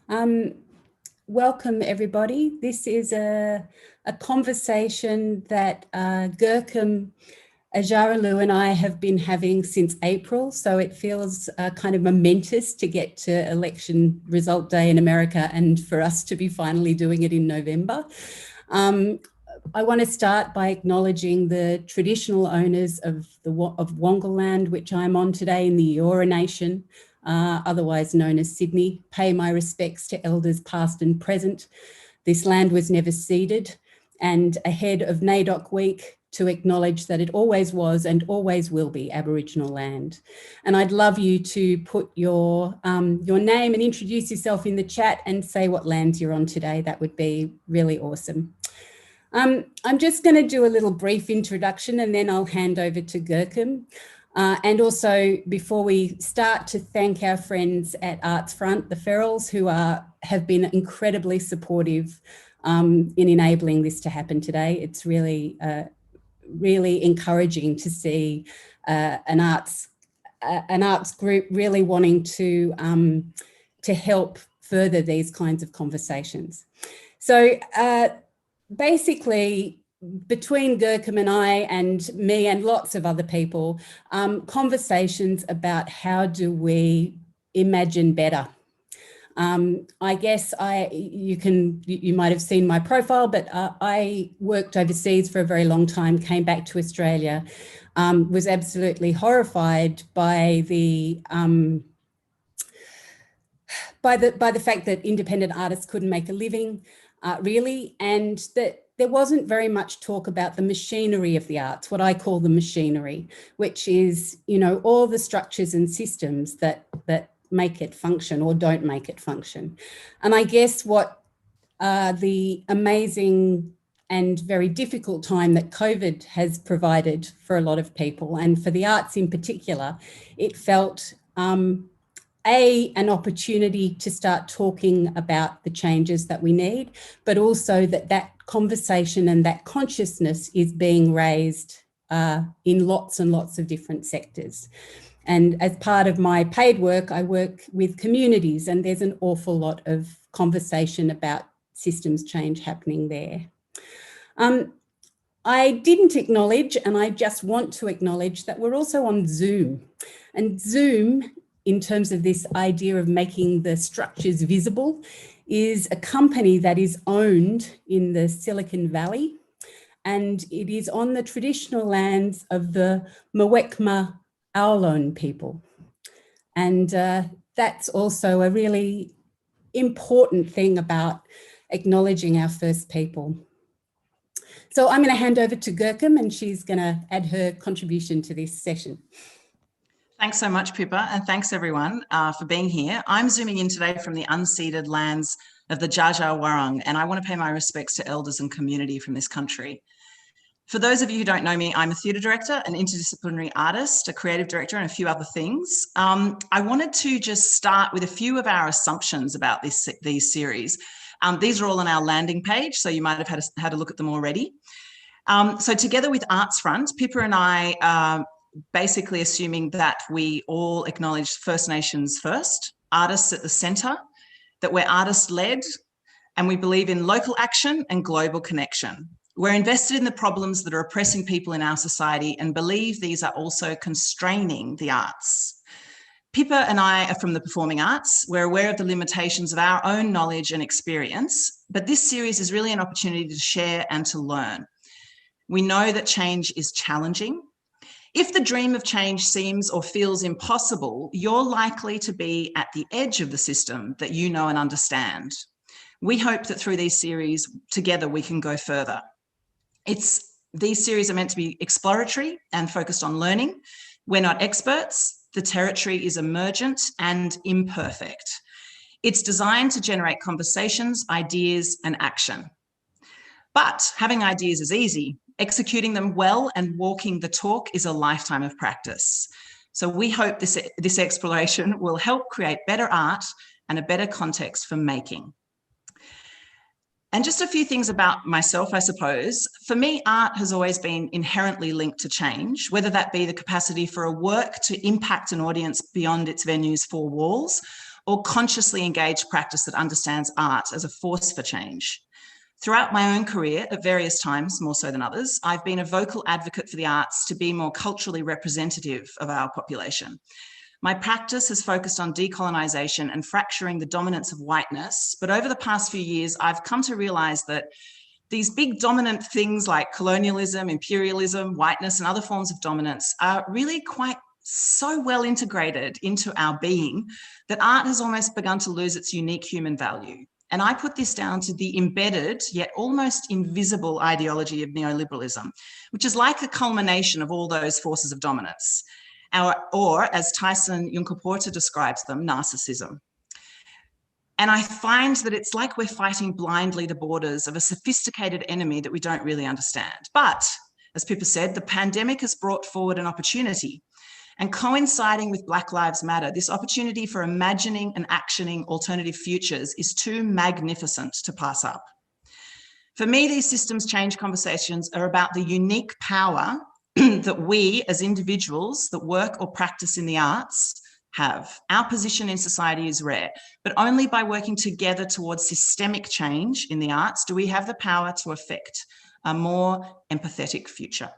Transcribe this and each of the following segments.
Um, Welcome, everybody. This is a conversation that Gurkum Ajaralu and I have been having since April, so it feels kind of momentous to get to election result day in America and for us to be finally doing it in November. I want to start by acknowledging the traditional owners of Wongal land, which I'm on today in the Eora Nation, otherwise known as Sydney. Pay my respects to elders past and present. This land was never ceded, and ahead of NAIDOC Week, to acknowledge that it always was and always will be Aboriginal land. And I'd love you to put your name and introduce yourself in the chat and say what lands you're on today. That would be really awesome. I'm just going to do a little brief introduction and then I'll hand over to Gurkum. And also, before we start, to thank our friends at Arts Front, the Ferrells, who have been incredibly supportive in enabling this to happen today. It's really encouraging to see an arts group really wanting to help further these kinds of conversations. So basically, between Gurkum and I and me and lots of other people, conversations about how do we imagine better. I guess you might have seen my profile, but I worked overseas for a very long time, came back to Australia, was absolutely horrified by the fact that independent artists couldn't make a living, really, and that there wasn't very much talk about the machinery of the arts, what I call the machinery, which is, all the structures and systems that make it function or don't make it function. And I guess what the amazing and very difficult time that COVID has provided for a lot of people, and for the arts in particular, it felt an opportunity to start talking about the changes that we need, but also that conversation and that consciousness is being raised in lots and lots of different sectors. And as part of my paid work, I work with communities, and there's an awful lot of conversation about systems change happening there. I didn't acknowledge, and I just want to acknowledge, that we're also on Zoom. And Zoom, in terms of this idea of making the structures visible, is a company that is owned in the Silicon Valley, and it is on the traditional lands of the Mwekma Aulone people. And that's also a really important thing about acknowledging our First People. So I'm going to hand over to Gurkum, and she's going to add her contribution to this session. Thanks so much, Pippa, and thanks everyone for being here. I'm zooming in today from the unceded lands of the Dja Dja Wurrung, and I want to pay my respects to elders and community from this country. For those of you who don't know me, I'm a theatre director, an interdisciplinary artist, a creative director, and a few other things. I wanted to just start with a few of our assumptions about these series. These are all on our landing page, so you might have had a look at them already. So together with Arts Front, Pippa and I basically assuming that we all acknowledge First Nations first, artists at the centre, that we're artist-led, and we believe in local action and global connection. We're invested in the problems that are oppressing people in our society and believe these are also constraining the arts. Pippa and I are from the performing arts. We're aware of the limitations of our own knowledge and experience, but this series is really an opportunity to share and to learn. We know that change is challenging. If the dream of change seems or feels impossible, you're likely to be at the edge of the system that you know and understand. We hope that through these series, together we can go further. These series are meant to be exploratory and focused on learning. We're not experts. The territory is emergent and imperfect. It's designed to generate conversations, ideas, and action. But having ideas is easy. Executing them well and walking the talk is a lifetime of practice. So we hope this exploration will help create better art and a better context for making. And just a few things about myself, I suppose. For me, art has always been inherently linked to change, whether that be the capacity for a work to impact an audience beyond its venue's four walls, or consciously engaged practice that understands art as a force for change. Throughout my own career, at various times, more so than others, I've been a vocal advocate for the arts to be more culturally representative of our population. My practice has focused on decolonisation and fracturing the dominance of whiteness, but over the past few years, I've come to realise that these big dominant things like colonialism, imperialism, whiteness, and other forms of dominance are really quite so well integrated into our being that art has almost begun to lose its unique human value. And I put this down to the embedded, yet almost invisible ideology of neoliberalism, which is like a culmination of all those forces of dominance, or as Tyson Yunkaporta describes them, narcissism. And I find that it's like we're fighting blindly the borders of a sophisticated enemy that we don't really understand. But as Pippa said, the pandemic has brought forward an opportunity. And coinciding with Black Lives Matter, this opportunity for imagining and actioning alternative futures is too magnificent to pass up. For me, these systems change conversations are about the unique power that we as individuals that work or practice in the arts have. Our position in society is rare, but only by working together towards systemic change in the arts do we have the power to affect a more empathetic future.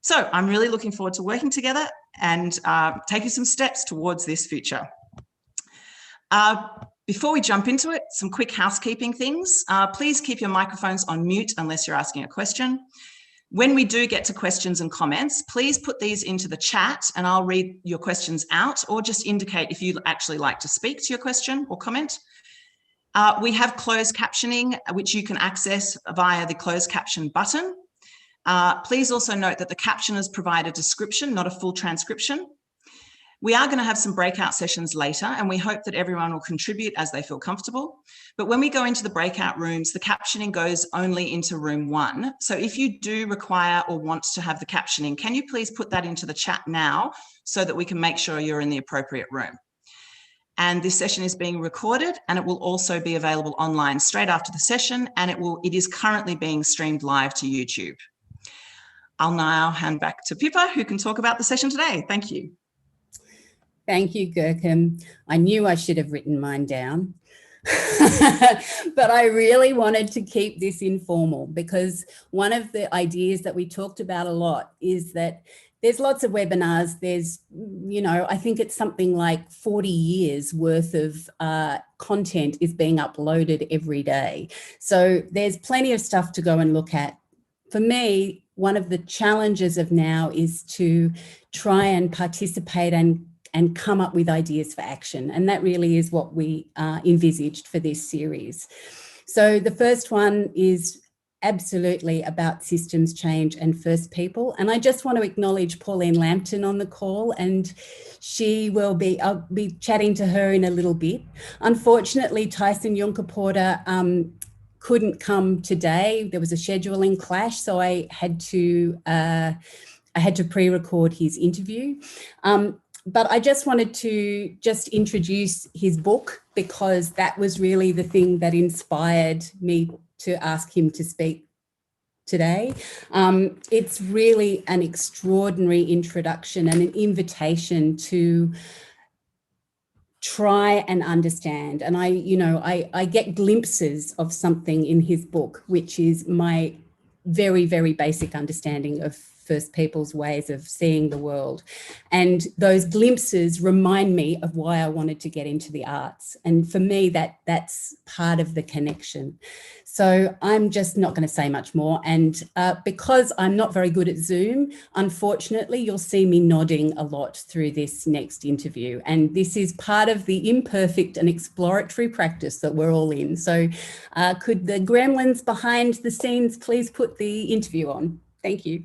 So I'm really looking forward to working together and taking some steps towards this future. Before we jump into it, some quick housekeeping things. Please keep your microphones on mute unless you're asking a question. When we do get to questions and comments, please put these into the chat and I'll read your questions out, or just indicate if you'd actually like to speak to your question or comment. We have closed captioning, which you can access via the closed caption button. Please also note that the captioners provide a description, not a full transcription. We are going to have some breakout sessions later, and we hope that everyone will contribute as they feel comfortable. But when we go into the breakout rooms, the captioning goes only into room 1. So if you do require or want to have the captioning, can you please put that into the chat now so that we can make sure you're in the appropriate room? And this session is being recorded, and it will also be available online straight after the session, and it is currently being streamed live to YouTube. I'll now hand back to Pippa, who can talk about the session today. Thank you. Thank you, Gurkam. I knew I should have written mine down, but I really wanted to keep this informal because one of the ideas that we talked about a lot is that there's lots of webinars. There's, I think it's something like 40 years worth of content is being uploaded every day. So there's plenty of stuff to go and look at. For me, one of the challenges of now is to try and participate and come up with ideas for action. And that really is what we envisaged for this series. So the first one is absolutely about systems change and First People. And I just want to acknowledge Pauline Lampton on the call, and I'll be chatting to her in a little bit. Unfortunately, Tyson Yunkaporta couldn't come today. There was a scheduling clash, so I had to pre-record his interview. But I just wanted to introduce his book because that was really the thing that inspired me to ask him to speak today. It's really an extraordinary introduction and an invitation to try and understand. And I get glimpses of something in his book, which is my very, very basic understanding of First People's ways of seeing the world. And those glimpses remind me of why I wanted to get into the arts. And for me, that's part of the connection. So I'm just not going to say much more. And because I'm not very good at Zoom, unfortunately, you'll see me nodding a lot through this next interview. And this is part of the imperfect and exploratory practice that we're all in. So could the gremlins behind the scenes please put the interview on? Thank you.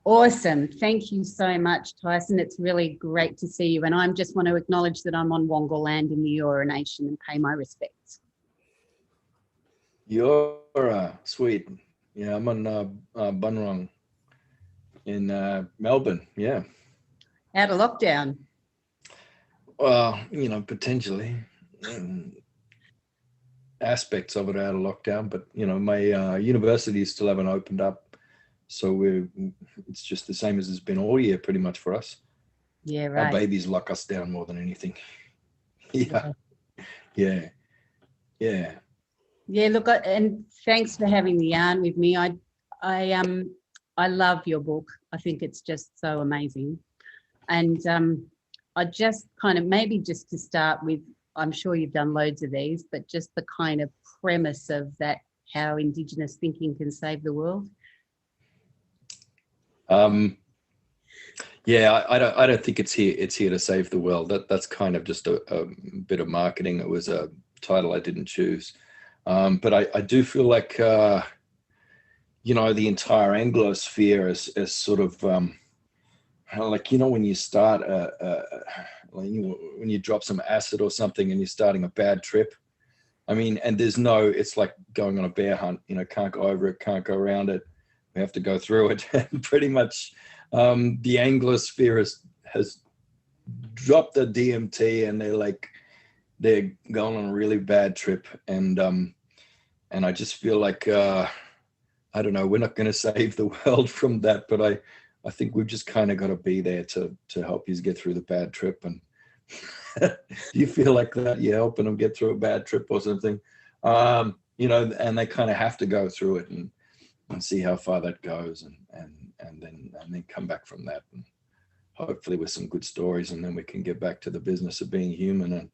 Awesome. Thank you so much, Tyson. It's really great to see you. And I just want to acknowledge that I'm on Wongal land in the Eora Nation and pay my respects. Eora, sweet. Yeah, I'm on Bunurong in Melbourne. Yeah. Out of lockdown? Well, potentially. Aspects of it out of lockdown, but, my universities still haven't opened up. So it's just the same as it's been all year pretty much for us. Yeah, Our right. babies lock us down more than anything. Yeah, yeah, yeah. Yeah, look, and thanks for having the yarn with me. I love your book. I think it's just so amazing. And I just kind of, maybe just to start with, I'm sure you've done loads of these, but just the kind of premise of that, how Indigenous thinking can save the world. Yeah, I don't think it's here to save the world. That's kind of just a bit of marketing. It was a title I didn't choose. But I do feel like you know, the entire Anglosphere is sort of like, you know, when you start when you drop some acid or something and you're starting a bad trip. I mean, and it's like going on a bear hunt, you know, can't go over it, can't go around it. We have to go through it. And pretty much the Anglosphere has dropped the DMT and they're going on a really bad trip. And I just feel like, I don't know, we're not going to save the world from that, but I think we've just kind of got to be there to help you get through the bad trip. And do you feel like that? You're helping them get through a bad trip or something, you know, and they kind of have to go through it and see how far that goes, and then come back from that, and hopefully with some good stories, and then we can get back to the business of being human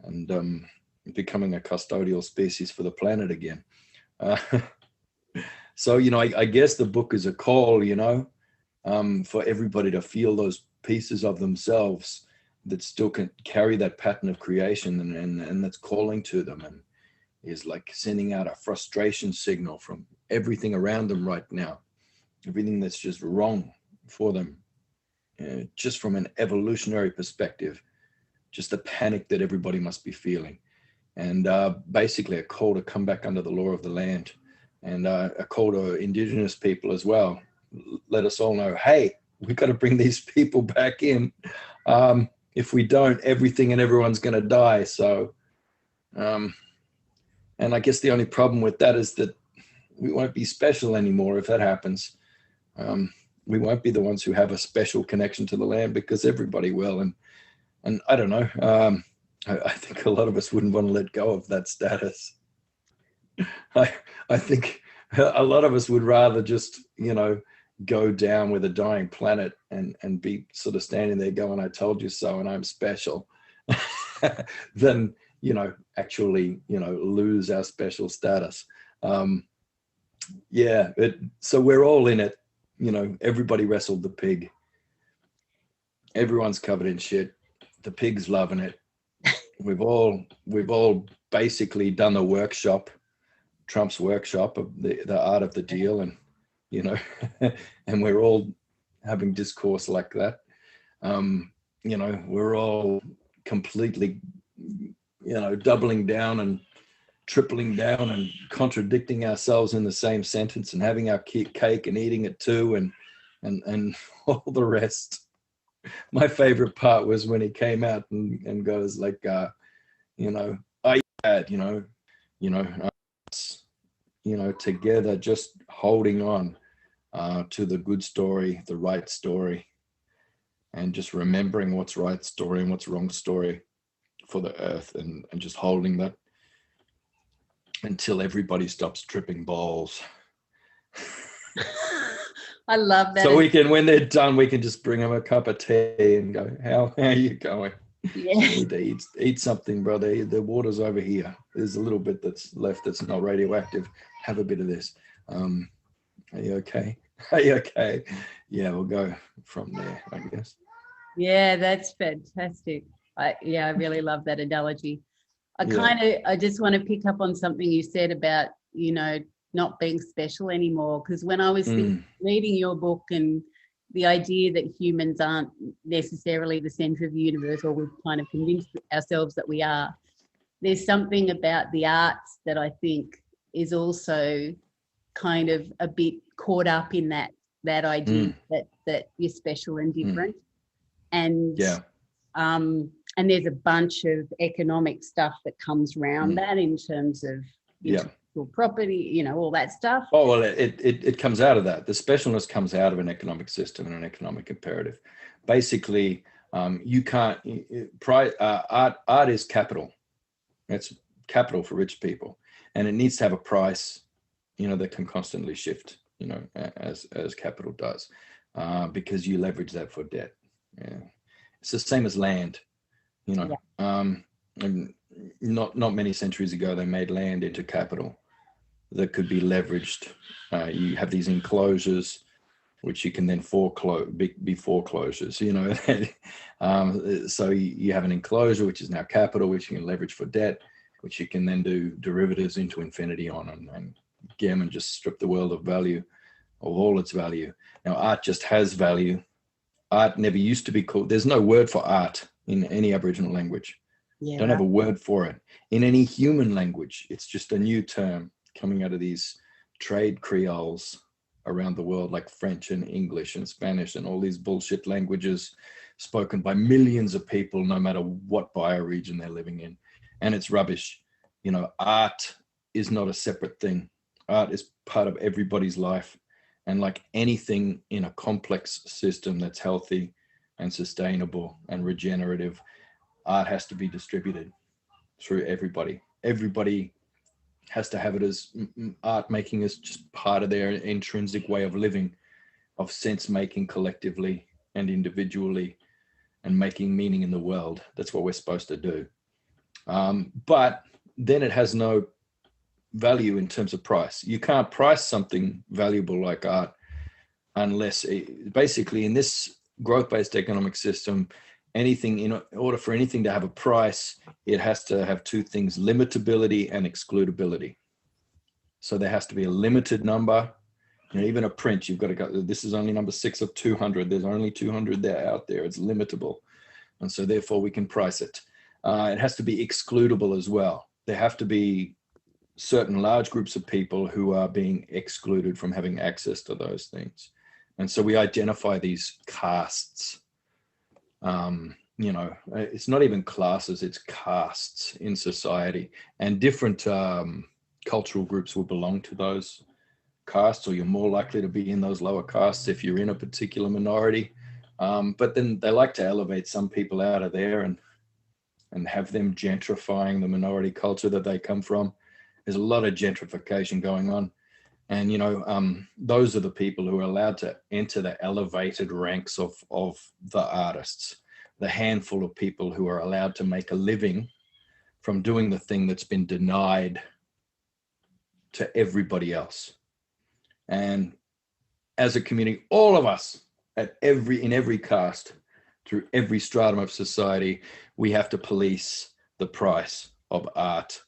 and becoming a custodial species for the planet again. So, you know, I guess the book is a call, you know, for everybody to feel those pieces of themselves that still can carry that pattern of creation, and that's calling to them, and is like sending out a frustration signal from everything around them right now, everything that's just wrong for them, just from an evolutionary perspective, just the panic that everybody must be feeling, and basically a call to come back under the law of the land, and a call to Indigenous people as well. Let us all know, hey, we've got to bring these people back in. If we don't, everything and everyone's going to die. So, and I guess the only problem with that is that we won't be special anymore if that happens. We won't be the ones who have a special connection to the land, because everybody will. And I don't know. I think a lot of us wouldn't want to let go of that status. I think a lot of us would rather just, you know, go down with a dying planet and be sort of standing there going, I told you so, and I'm special, than, you know, actually, you know, lose our special status. Yeah, so we're all in it, you know. Everybody wrestled the pig. Everyone's covered in shit. The pig's loving it. We've all basically done the workshop, Trump's workshop of the art of the deal, and, you know, and we're all having discourse like that. You know, we're all completely, you know, doubling down and tripling down and contradicting ourselves in the same sentence, and having our cake and eating it too, and all the rest. My favorite part was when he came out and goes like, you know, I had, you know, together, just holding on to the good story, the right story, and just remembering what's right story and what's wrong story for the earth, and just holding that until everybody stops tripping balls. I love that. So we can, when they're done, we can just bring them a cup of tea and go, how are you going? Yeah. You need to eat something, brother. The water's over here. There's a little bit that's left that's not radioactive. Have a bit of this. Are you okay? Are you okay? Yeah, we'll go from there, I guess. Yeah, that's fantastic. I really love that analogy. I just want to pick up on something you said about, you know, not being special anymore, because when I was reading your book, and the idea that humans aren't necessarily the center of the universe, or we've kind of convinced ourselves that we are, there's something about the arts that I think is also kind of a bit caught up in that idea that you're special and different. And there's a bunch of economic stuff that comes around that, in terms of intellectual property, you know, all that stuff. Oh, well, it comes out of that. The specialness comes out of an economic system and an economic imperative. Basically, You can't, art is capital. It's capital for rich people, and it needs to have a price, that can constantly shift, as capital does, because you leverage that for debt. Yeah. It's the same as land, and not many centuries ago, they made land into capital that could be leveraged. You have these enclosures, which you can then be foreclosures, so you have an enclosure, which is now capital, which you can leverage for debt, which you can then do derivatives into infinity on, and again, just strip the world of value, of all its value. Now, art just has value. Art never used to be called, there's no word for art in any Aboriginal language. Yeah. Don't have a word for it. In any human language, it's just a new term coming out of these trade creoles around the world, like French and English and Spanish and all these bullshit languages spoken by millions of people, no matter what bioregion they're living in. And it's rubbish. Art is not a separate thing. Art is part of everybody's life. And like anything in a complex system that's healthy and sustainable and regenerative, art has to be distributed through everybody. Everybody has to have it as art making is just part of their intrinsic way of living, of sense making collectively and individually, and making meaning in the world. That's what we're supposed to do. But then it has no value in terms of price. You can't price something valuable like art unless basically in this growth-based economic system, in order for anything to have a price, it has to have two things: limitability and excludability. So there has to be a limited number. Even a print, you've got to go, this is only number 6 of 200. There's only 200 out there. It's limitable. And so therefore we can price it. It has to be excludable as well. There have to be certain large groups of people who are being excluded from having access to those things. And so we identify these castes. It's not even classes, it's castes in society, and different cultural groups will belong to those castes, or you're more likely to be in those lower castes if you're in a particular minority. But then they like to elevate some people out of there and have them gentrifying the minority culture that they come from. There's a lot of gentrification going on. And, those are the people who are allowed to enter the elevated ranks of the artists, the handful of people who are allowed to make a living from doing the thing that's been denied to everybody else. And as a community, all of us in every caste, through every stratum of society, we have to police the price of art.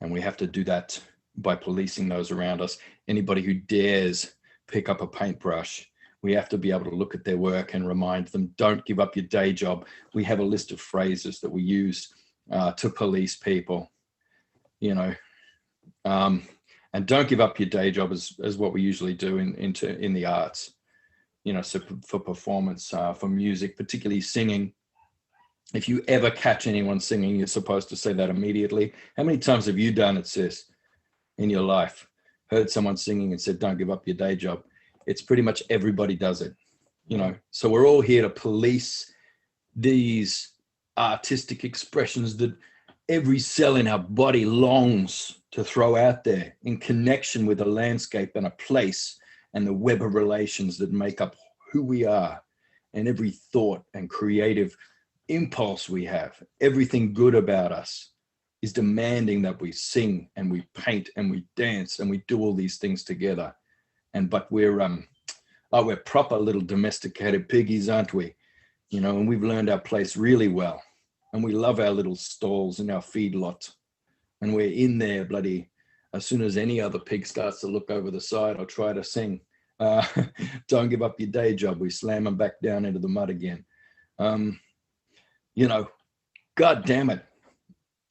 And we have to do that by policing those around us. Anybody who dares pick up a paintbrush, we have to be able to look at their work and remind them, don't give up your day job. We have a list of phrases that we use to police people, and don't give up your day job as what we usually do in the arts, so for performance, for music, particularly singing. If you ever catch anyone singing, you're supposed to say that immediately. How many times have you done it, sis, in your life? Heard someone singing and said, don't give up your day job. It's pretty much everybody does it, So we're all here to police these artistic expressions that every cell in our body longs to throw out there in connection with a landscape and a place and the web of relations that make up who we are, and every thought and creative impulse we have. Everything good about us is demanding that we sing and we paint and we dance and we do all these things together. But we're proper little domesticated piggies, aren't we? And we've learned our place really well. And we love our little stalls and our feedlot. And we're in there bloody, as soon as any other pig starts to look over the side or try to sing, don't give up your day job, we slam them back down into the mud again. God damn it.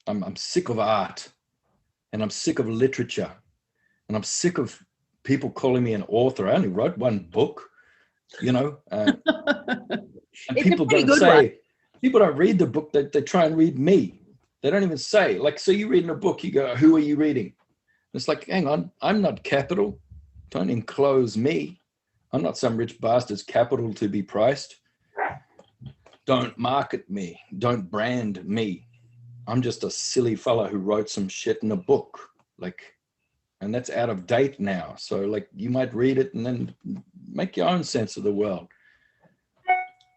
I'm sick of art, and I'm sick of literature, and I'm sick of people calling me an author. I only wrote one book, and people don't say, people don't read the book, they try and read me. They don't even say, like, so you reading a book, you go, who are you reading? It's like, hang on, I'm not capital. Don't enclose me. I'm not some rich bastard's capital to be priced. Don't market me. Don't brand me. I'm just a silly fella who wrote some shit in a book. Like, and that's out of date now. So like you might read it and then make your own sense of the world.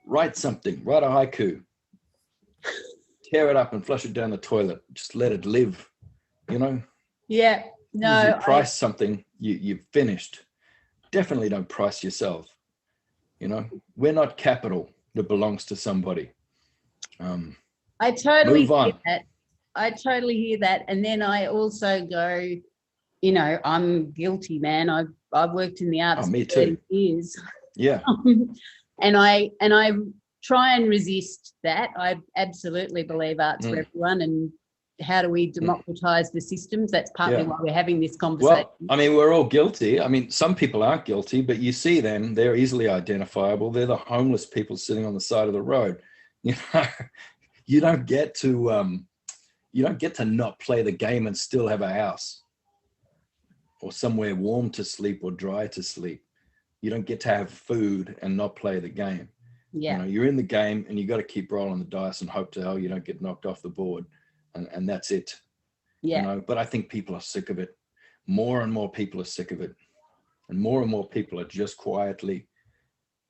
Write something, write a haiku, tear it up and flush it down the toilet. Just let it live, you know? Yeah, no. If you price something, you've finished. Definitely don't price yourself. You know, we're not capital that belongs to somebody. I totally Move on. hear that. I totally hear that. And then I also go, you know, I'm guilty, man. I've worked in the arts me for 30 too. years. Yeah. and I try and resist that. I absolutely believe art's for everyone. And how do we democratize the systems? That's partly why we're having this conversation. Well, I mean, we're all guilty. I mean, some people aren't guilty, but you see them, they're easily identifiable. They're the homeless people sitting on the side of the road. You know, you don't get to not play the game and still have a house or somewhere warm to sleep or dry to sleep. You don't get to have food and not play the game. Yeah. You know, you're in the game and you got to keep rolling the dice and hope to hell you don't get knocked off the board. And that's it. Yeah. You know, but I think people are sick of it. More and more people are sick of it. And more people are just quietly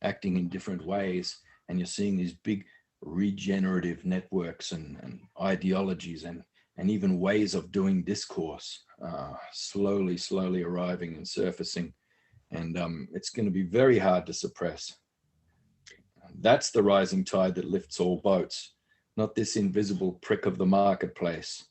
acting in different ways. And you're seeing these big regenerative networks and ideologies and even ways of doing discourse slowly arriving and surfacing. And it's going to be very hard to suppress. That's the rising tide that lifts all boats, not this invisible prick of the marketplace.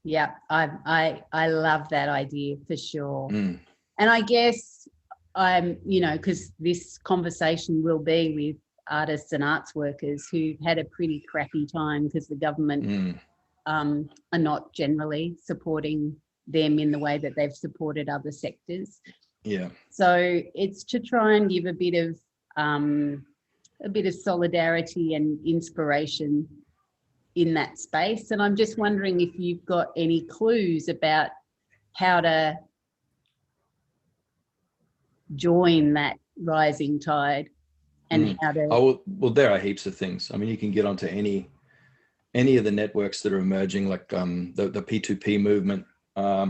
Yeah, I love that idea for sure. Mm. And I guess I'm, you know, because this conversation will be with artists and arts workers who've had a pretty crappy time because the government are not generally supporting them in the way that they've supported other sectors. Yeah. So it's to try and give a bit of solidarity and inspiration in that space. And I'm just wondering if you've got any clues about how to join that rising tide and how to... Oh, well, there are heaps of things. I mean, you can get onto any of the networks that are emerging, like the P2P movement. I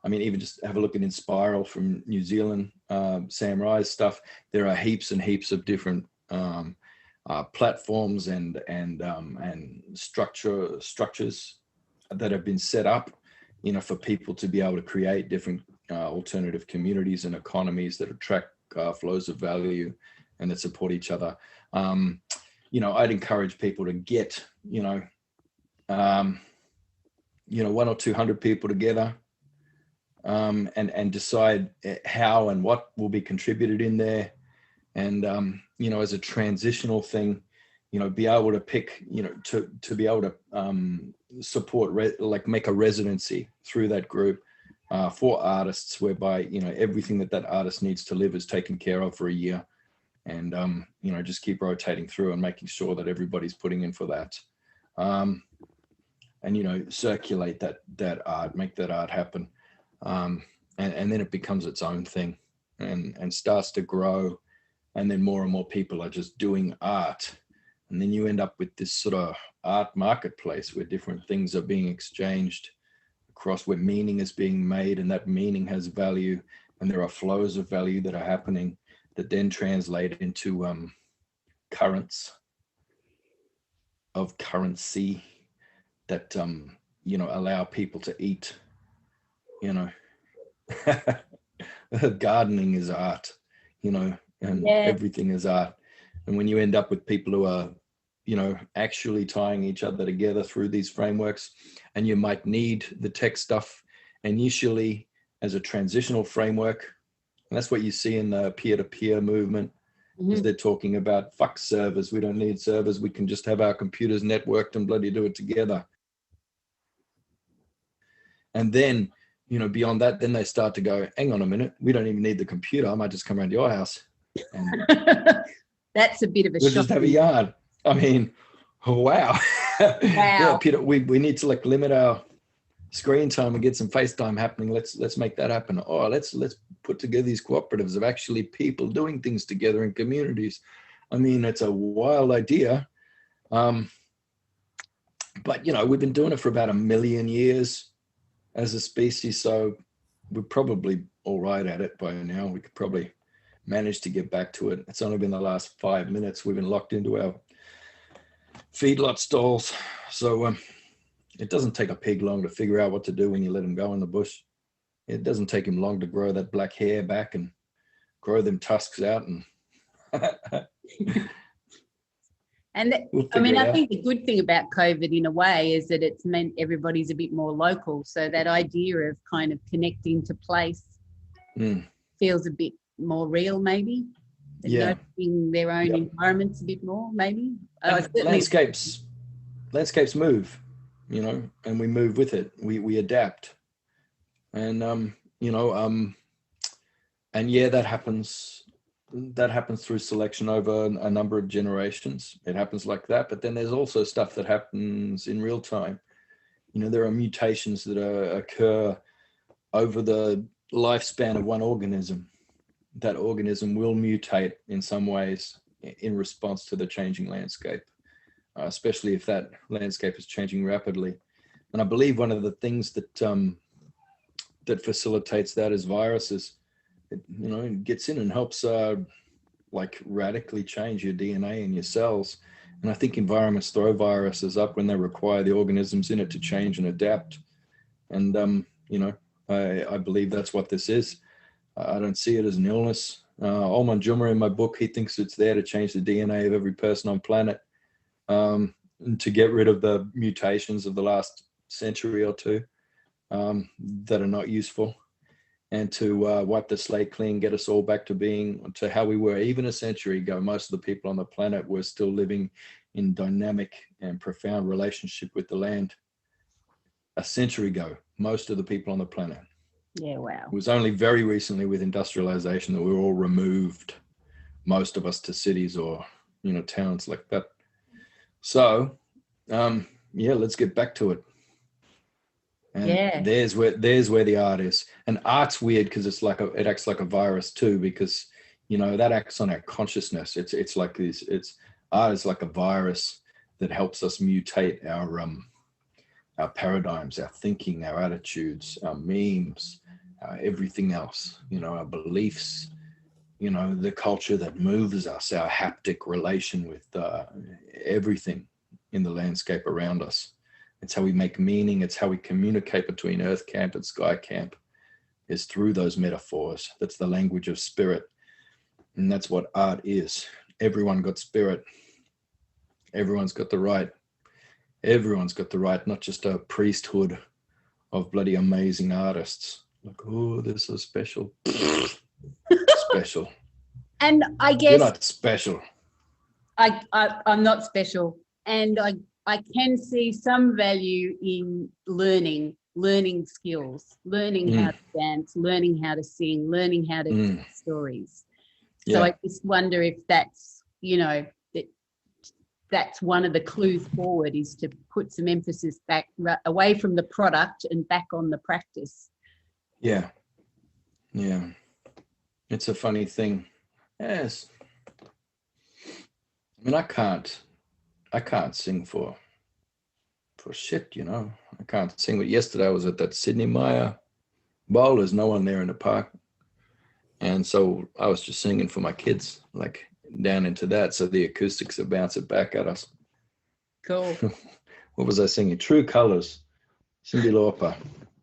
mean, even just have a look at Inspiral from New Zealand, Sam Rye's stuff. There are heaps and heaps of different platforms and structures that have been set up, you know, for people to be able to create different alternative communities and economies that attract flows of value and that support each other. You know, I'd encourage people to get, 100 or 200 people together and decide how and what will be contributed in there. And, as a transitional thing, be able to pick, to be able to support, make a residency through that group for artists whereby, everything that artist needs to live is taken care of for a year. And, just keep rotating through and making sure that everybody's putting in for that. And, circulate that art, make that art happen. And then it becomes its own thing and starts to grow. And then more and more people are just doing art. And then you end up with this sort of art marketplace where different things are being exchanged across, where meaning is being made, and that meaning has value. And there are flows of value that are happening that then translate into currents of currency that, allow people to eat, gardening is art, and everything is art. And when you end up with people who are, actually tying each other together through these frameworks, and you might need the tech stuff initially as a transitional framework. And that's what you see in the peer-to-peer movement, is they're talking about fuck servers. We don't need servers. We can just have our computers networked and bloody do it together. And then, beyond that, then they start to go, hang on a minute, we don't even need the computer. I might just come around to your house. And that's a bit of a we'll shock. just have a yard. I mean, wow. Yeah, Peter, we need to limit our screen time and get some FaceTime happening. Let's make that happen. Oh, let's put together these cooperatives of actually people doing things together in communities. I mean, it's a wild idea. But, you know, we've been doing it for about 1 million years as a species. So we're probably all right at it by now. We could probably manage to get back to it. It's only been the last 5 minutes. We've been locked into our feedlot stalls. So it doesn't take a pig long to figure out what to do when you let him go in the bush. It doesn't take him long to grow that black hair back and grow them tusks out. And And we'll I mean, figure it I out. think the good thing about COVID in a way is that it's meant everybody's a bit more local. So that idea of kind of connecting to place feels a bit more real, maybe. Yeah. Noticing their own Yep. environments a bit more, maybe. And Certainly- landscapes move, you know, and we move with it. We adapt, and you know, and yeah, that happens through selection over a number of generations. It happens like that, but then there's also stuff that happens in real time. You know, there are mutations that occur over the lifespan of one organism. That organism will mutate in some ways in response to the changing landscape, especially if that landscape is changing rapidly. And I believe one of the things that that facilitates that is viruses. It, you know, it gets in and helps like radically change your DNA and your cells. And I think environments throw viruses up when they require the organisms in it to change and adapt. And you know, I believe that's what this is. I don't see it as an illness. Olman Juma in my book, he thinks it's there to change the DNA of every person on planet, and to get rid of the mutations of the last century or two that are not useful, and to wipe the slate clean, get us all back to how we were even a century ago. Most of the people on the planet were still living in dynamic and profound relationship with the land. A century ago, most of the people on the planet. Yeah, wow. It was only very recently with industrialization that we were all removed, most of us, to cities or, you know, towns like that. So, yeah, let's get back to it. And Yeah. there's where the art is. And art's weird because it acts like a virus too, because, you know, that acts on our consciousness. It's like this. Art is like a virus that helps us mutate our paradigms, our thinking, our attitudes, our memes, everything else, you know, our beliefs, you know, the culture that moves us, our haptic relation with everything in the landscape around us. It's how we make meaning. It's how we communicate between Earth Camp and Sky Camp, is through those metaphors. That's the language of spirit. And that's what art is. Everyone got spirit. Everyone's got the right. Everyone's got the right, not just a priesthood of bloody amazing artists. Like, oh, they're so special. Special. And I You're guess not special. I'm not special. And I can see some value in learning skills, learning how to dance, learning how to sing, learning how to tell stories. So Yeah. I just wonder if that's, you know, that's one of the clues forward, is to put some emphasis back away from the product and back on the practice. Yeah. Yeah. It's a funny thing. Yes. I mean, I can't sing for shit, you know. I can't sing. But yesterday I was at that Sydney Maya Bowl. There's no one there in the park. And so I was just singing for my kids, like down into that. So the acoustics would bounce it back at us. Cool. What was I singing? True Colors, Cyndi Lauper.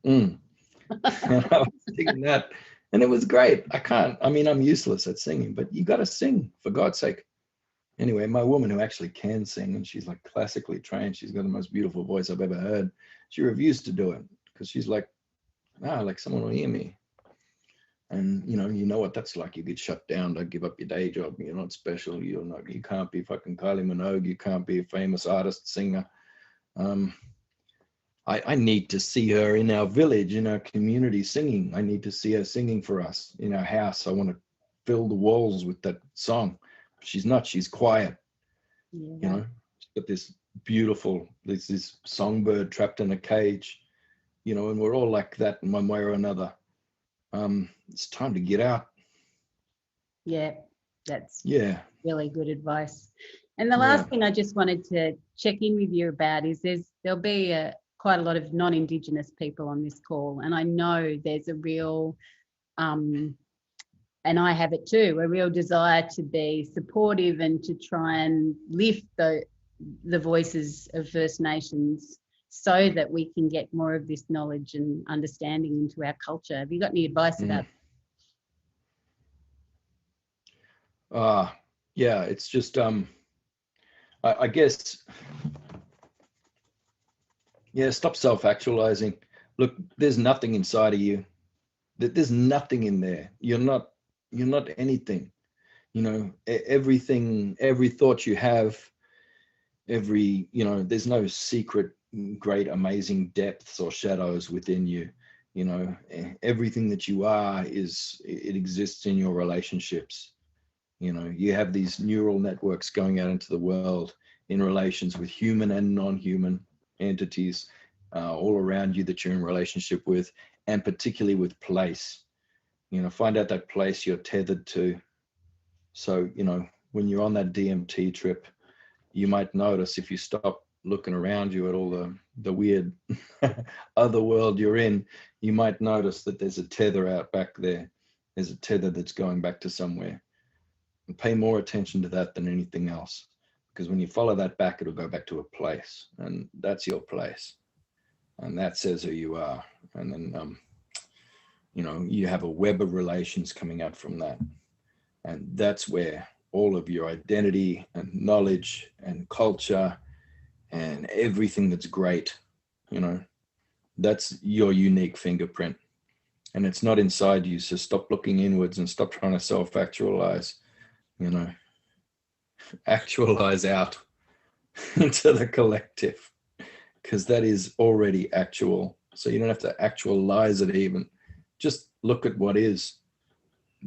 And I was singing that, and it was great. I mean, I'm useless at singing, but you got to sing, for God's sake. Anyway, my woman, who actually can sing, and she's like classically trained, she's got the most beautiful voice I've ever heard. She refused to do it because she's like, like someone will hear me. And you know what that's like. You get shut down. Don't give up your day job. You're not special. You can't be fucking Kylie Minogue. You can't be a famous artist, singer. I need to see her in our village, in our community, singing. I need to see her singing for us in our house. I want to fill the walls with that song. She's not. She's quiet. Yeah. You know, she's got this beautiful, this songbird trapped in a cage. You know, and we're all like that in one way or another. It's time to get out. Yeah. That's Yeah. really good advice. And the Yeah. last thing I just wanted to check in with you about is there'll be quite a lot of non-Indigenous people on this call, and I know there's a real, and I have it too, a real desire to be supportive and to try and lift the voices of First Nations so that we can get more of this knowledge and understanding into our culture. Have you got any advice about that? Yeah, it's just I guess, yeah, stop self-actualizing. Look, there's nothing inside of you. There's nothing in there. You're not anything. You know, everything, every thought you have, there's no secret, great, amazing depths or shadows within you. You know, everything that you are it exists in your relationships. You know, you have these neural networks going out into the world in relations with human and non-human entities all around you that you're in relationship with, and particularly with place. You know, find out that place you're tethered to. So, you know, when you're on that DMT trip, you might notice, if you stop looking around you at all the weird other world you're in, you might notice that there's a tether out back there. There's a tether that's going back to somewhere. And pay more attention to that than anything else, because when you follow that back, it'll go back to a place, and that's your place, and that says who you are. And then you know, you have a web of relations coming out from that, and that's where all of your identity and knowledge and culture and everything that's great, you know, that's your unique fingerprint, and it's not inside you. So stop looking inwards and stop trying to self-actualize. You know, actualize out into the collective, because that is already actual. So you don't have to actualize it even. Just look at what is.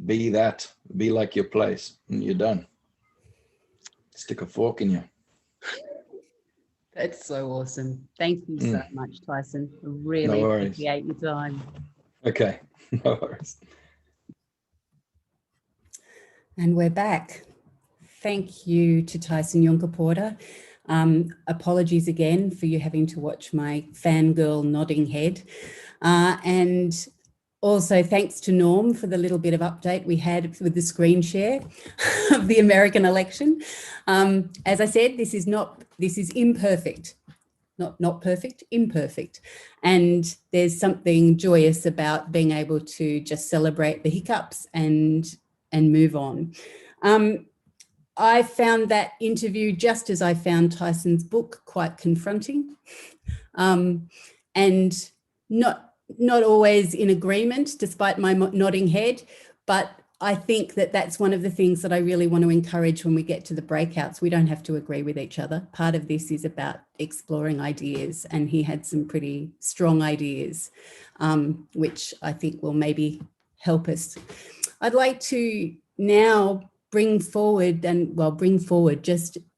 Be that. Be like your place, and you're done. Stick a fork in you. That's so awesome. Thank you so much, Tyson. I really appreciate your time. Okay, no worries. And we're back. Thank you to Tyson Yunkaporta. Apologies again for you having to watch my fangirl nodding head. And also thanks to Norm for the little bit of update we had with the screen share of the American election. As I said, this is imperfect. Not perfect, imperfect. And there's something joyous about being able to just celebrate the hiccups and move on. I found that interview, just as I found Tyson's book, quite confronting, and not always in agreement, despite my nodding head. But I think that that's one of the things that I really want to encourage when we get to the breakouts. We don't have to agree with each other. Part of this is about exploring ideas, and he had some pretty strong ideas, which I think will maybe help us. I'd like to now bring forward,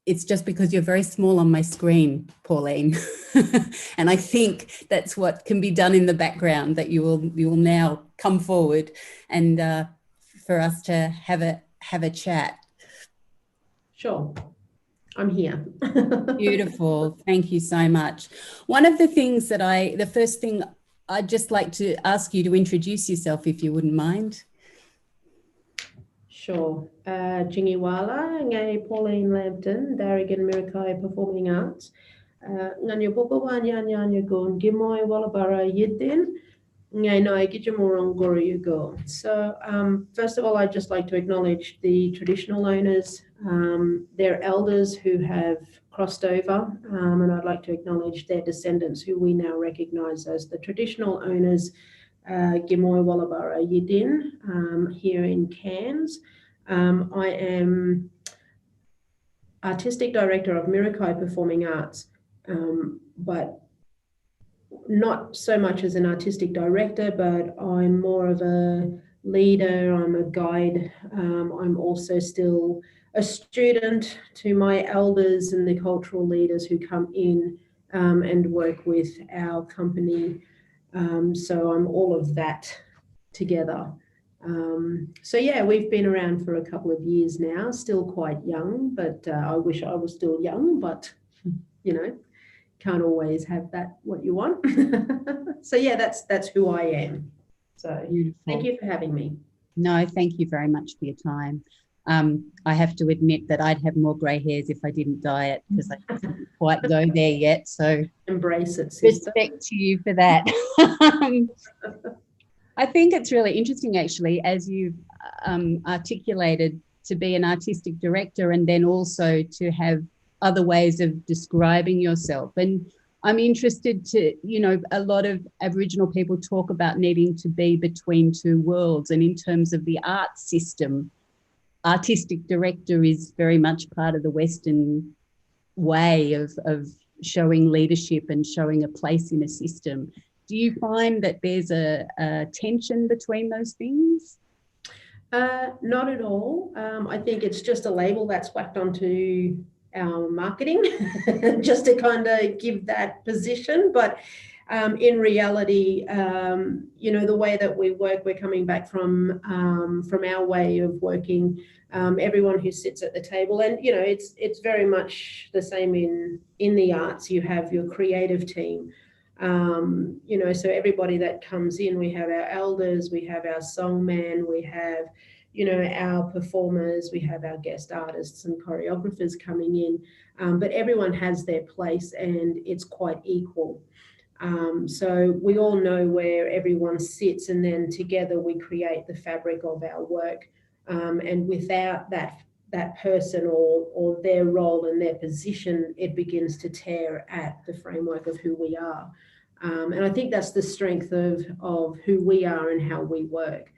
it's just because you're very small on my screen, Pauline. And I think that's what can be done in the background, that you will now come forward and for us to have a chat. Sure, I'm here. Beautiful, thank you so much. One of the things the first thing I'd just like to ask you to introduce yourself, if you wouldn't mind. Sure. Jingiwala, ngai Pauline Lambton, Darrigan Mirakai Performing Arts. Nganya Bobawan Yan Gun, Gimoy Wallabara Yidin, ngai Noi Gijamurong Guru Yugo. So, first of all, I'd just like to acknowledge the traditional owners, their elders who have crossed over, and I'd like to acknowledge their descendants who we now recognise as the traditional owners. Gimoy Wallabara Yidin here in Cairns. I am Artistic Director of Mirakai Performing Arts, but not so much as an artistic director, but I'm more of a leader, I'm a guide. I'm also still a student to my elders and the cultural leaders who come in and work with our company. So I'm all of that together. So yeah, we've been around for a couple of years now, still quite young, but I wish I was still young, but you know, can't always have that what you want. So yeah, that's who I am. So Beautiful. thank you for having me. No, thank you very much for your time. I have to admit that I'd have more grey hairs if I didn't dye it, because I didn't quite go there yet. So Embrace it, sister. respect to you for that. I think it's really interesting, actually, as you've articulated, to be an artistic director and then also to have other ways of describing yourself. And I'm interested to, you know, a lot of Aboriginal people talk about needing to be between two worlds. And in terms of the art system, artistic director is very much part of the Western way of showing leadership and showing a place in a system. Do you find that there's a tension between those things? Not at all. I think it's just a label that's whacked onto our marketing just to kind of give that position. But in reality, you know, the way that we work, we're coming back from our way of working. Everyone who sits at the table, and you know, it's very much the same in the arts. You have your creative team. You know, so everybody that comes in, we have our elders, we have our songman, we have, you know, our performers, we have our guest artists and choreographers coming in, but everyone has their place and it's quite equal. So we all know where everyone sits, and then together we create the fabric of our work. And without that person or their role and their position, it begins to tear at the framework of who we are. And I think that's the strength of who we are and how we work,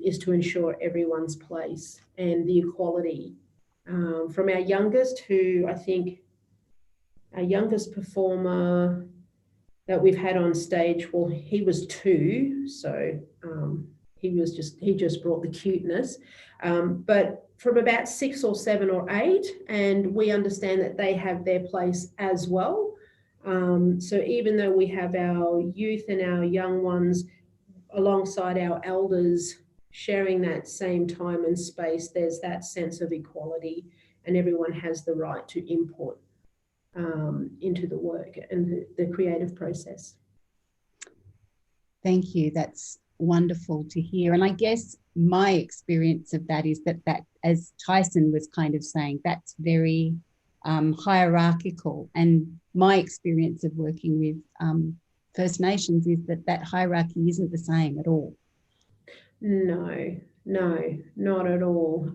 is to ensure everyone's place and the equality. From our youngest, who I think our youngest performer that we've had on stage, well, he was 2, so he just brought the cuteness. But from about 6 or 7 or 8, and we understand that they have their place as well. So even though we have our youth and our young ones alongside our elders sharing that same time and space, there's that sense of equality, and everyone has the right to input into the work and the creative process. Thank you. That's wonderful to hear. And I guess my experience of that is that as Tyson was kind of saying, that's very hierarchical. And my experience of working with First Nations is that hierarchy isn't the same at all. No, not at all.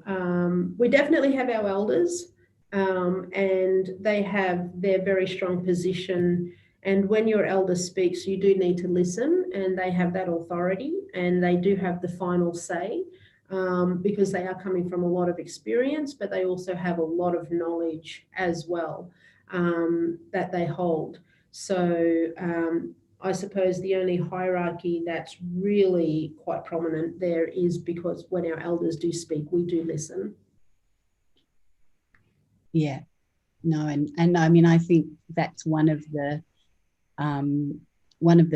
We definitely have our elders, and they have their very strong position. And when your elder speaks, you do need to listen, and they have that authority, and they do have the final say, because they are coming from a lot of experience, but they also have a lot of knowledge as well, that they hold. So I suppose the only hierarchy that's really quite prominent there is because when our elders do speak, we do listen. Yeah, no, and I mean, I think that's one of the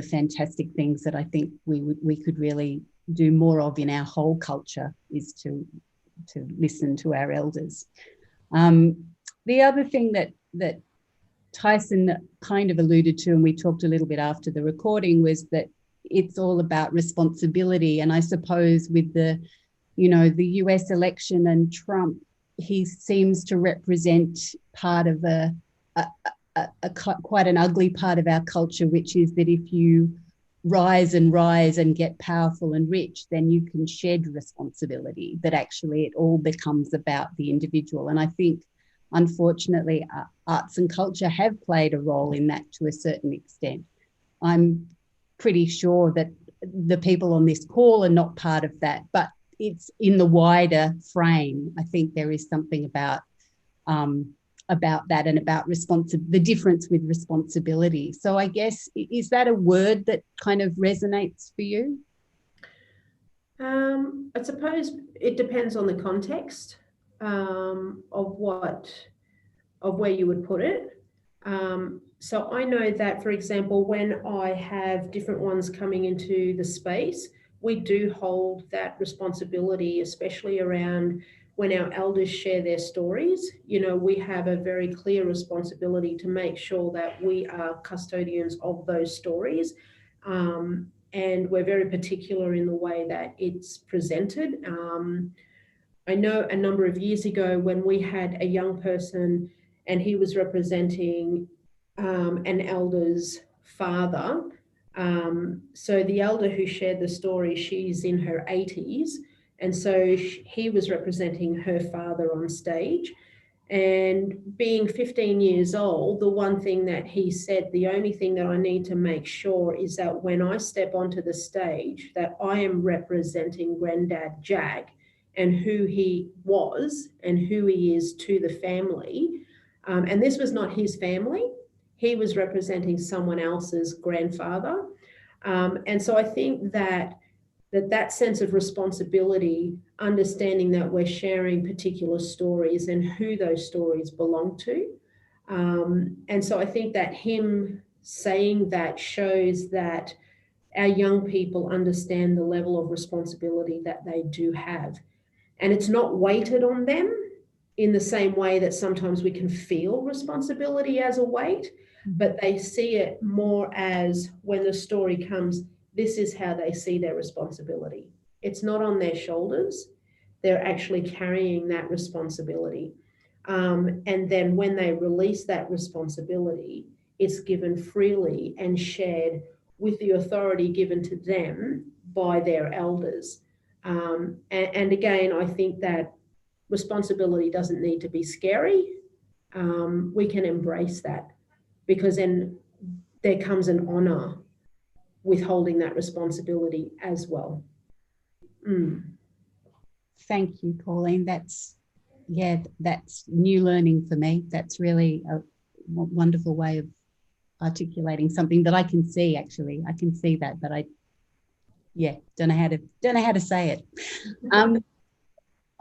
fantastic things that I think we could really do more of in our whole culture, is to listen to our elders. The other thing that Tyson kind of alluded to, and we talked a little bit after the recording, was that it's all about responsibility. And I suppose with the US election and Trump, he seems to represent part of a quite an ugly part of our culture, which is that if you rise and get powerful and rich, then you can shed responsibility, that actually it all becomes about the individual. And I think, unfortunately, arts and culture have played a role in that to a certain extent. I'm pretty sure that the people on this call are not part of that, but it's in the wider frame. I think there is something about that and about the difference with responsibility. So I guess, is that a word that kind of resonates for you? I suppose it depends on the context of where you would put it. So I know that, for example, when I have different ones coming into the space, we do hold that responsibility, especially around when our elders share their stories. You know, we have a very clear responsibility to make sure that we are custodians of those stories. And we're very particular in the way that it's presented. I know a number of years ago when we had a young person and he was representing an elder's father. So the elder who shared the story, she's in her 80s. And so he was representing her father on stage. And being 15 years old, the one thing that he said, the only thing that I need to make sure is that when I step onto the stage, that I am representing Granddad Jack and who he was and who he is to the family. And this was not his family. He was representing someone else's grandfather. And so I think that sense of responsibility, understanding that we're sharing particular stories and who those stories belong to. And so I think that him saying that shows that our young people understand the level of responsibility that they do have. And it's not weighted on them in the same way that sometimes we can feel responsibility as a weight, but they see it more as when the story comes, this is how they see their responsibility. It's not on their shoulders. They're actually carrying that responsibility. And then when they release that responsibility, it's given freely and shared with the authority given to them by their elders. And again, I think that responsibility doesn't need to be scary. We can embrace that because then there comes an honor with holding that responsibility as well. Thank you, Pauline. That's new learning for me. That's really a wonderful way of articulating something that I can see. Actually, I can see that, but I don't know how to say it.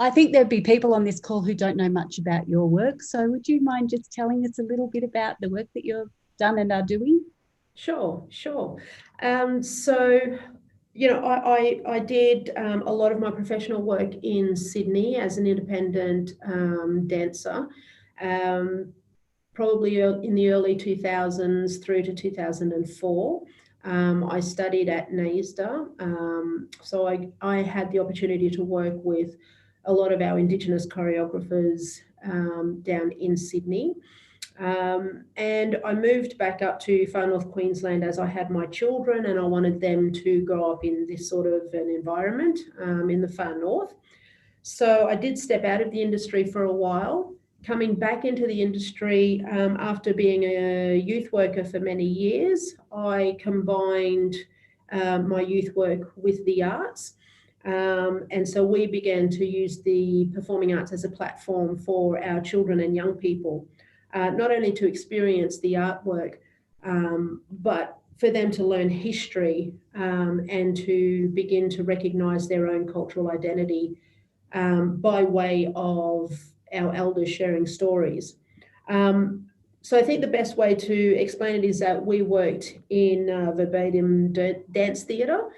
I think there'd be people on this call who don't know much about your work. So would you mind just telling us a little bit about the work that you've done and are doing? Sure. So, you know, I did a lot of my professional work in Sydney as an independent dancer, probably in the early 2000s through to 2004. I studied at NAISDA. So I had the opportunity to work with a lot of our Indigenous choreographers down in Sydney. And I moved back up to Far North Queensland as I had my children and I wanted them to grow up in this sort of an environment in the far north. So I did step out of the industry for a while, coming back into the industry after being a youth worker for many years. I combined my youth work with the arts. And so we began to use the performing arts as a platform for our children and young people. Not only to experience the artwork, but for them to learn history and to begin to recognise their own cultural identity by way of our elders sharing stories. So I think the best way to explain it is that we worked in verbatim dance theatre.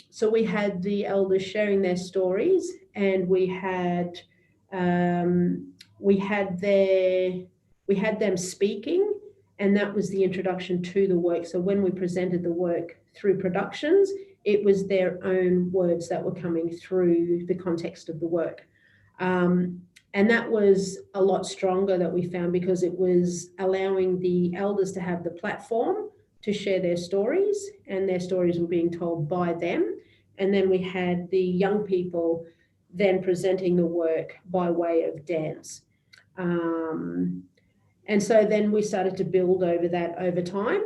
So we had the elders sharing their stories and we had them speaking, and that was the introduction to the work. So when we presented the work through productions, it was their own words that were coming through the context of the work. And that was a lot stronger that we found because it was allowing the elders to have the platform to share their stories, and their stories were being told by them. And then we had the young people then presenting the work by way of dance. And so then we started to build over that over time.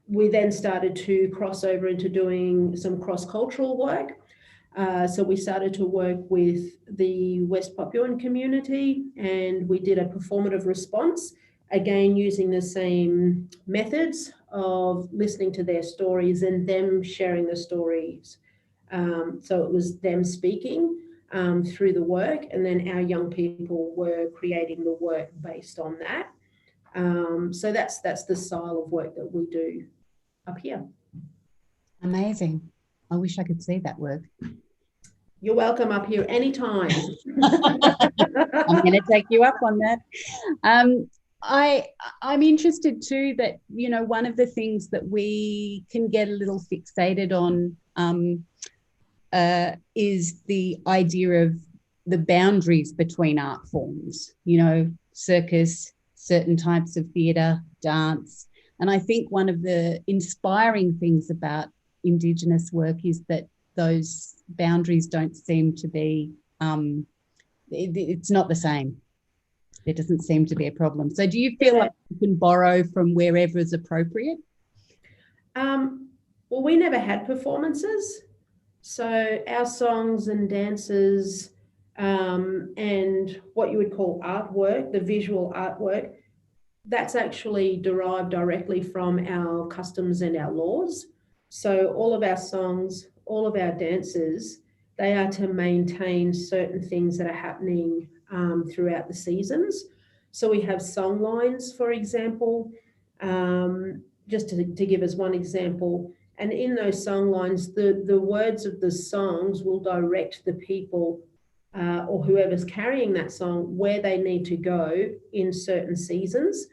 We then started to cross over into doing some cross-cultural work. So we started to work with the West Papuan community and we did a performative response, again, using the same methods of listening to their stories and them sharing the stories. So it was them speaking through the work, and then our young people were creating the work based on that. So that's the style of work that we do up here. Amazing. I wish I could see that work. You're welcome up here anytime. I'm going to take you up on that. I'm interested too that, you know, one of the things that we can get a little fixated on is the idea of the boundaries between art forms, you know, circus, certain types of theatre, dance. And I think one of the inspiring things about Indigenous work is that those boundaries don't seem to be, it's not the same. There doesn't seem to be a problem. So do you feel like you can borrow from wherever is appropriate? Well, we never had performances. So our songs and dances and what you would call artwork, the visual artwork, that's actually derived directly from our customs and our laws. So all of our songs, all of our dances, they are to maintain certain things that are happening throughout the seasons. So we have song lines, for example, just to give us one example. And in those song lines, the words of the songs will direct the people or whoever's carrying that song where they need to go in certain seasons.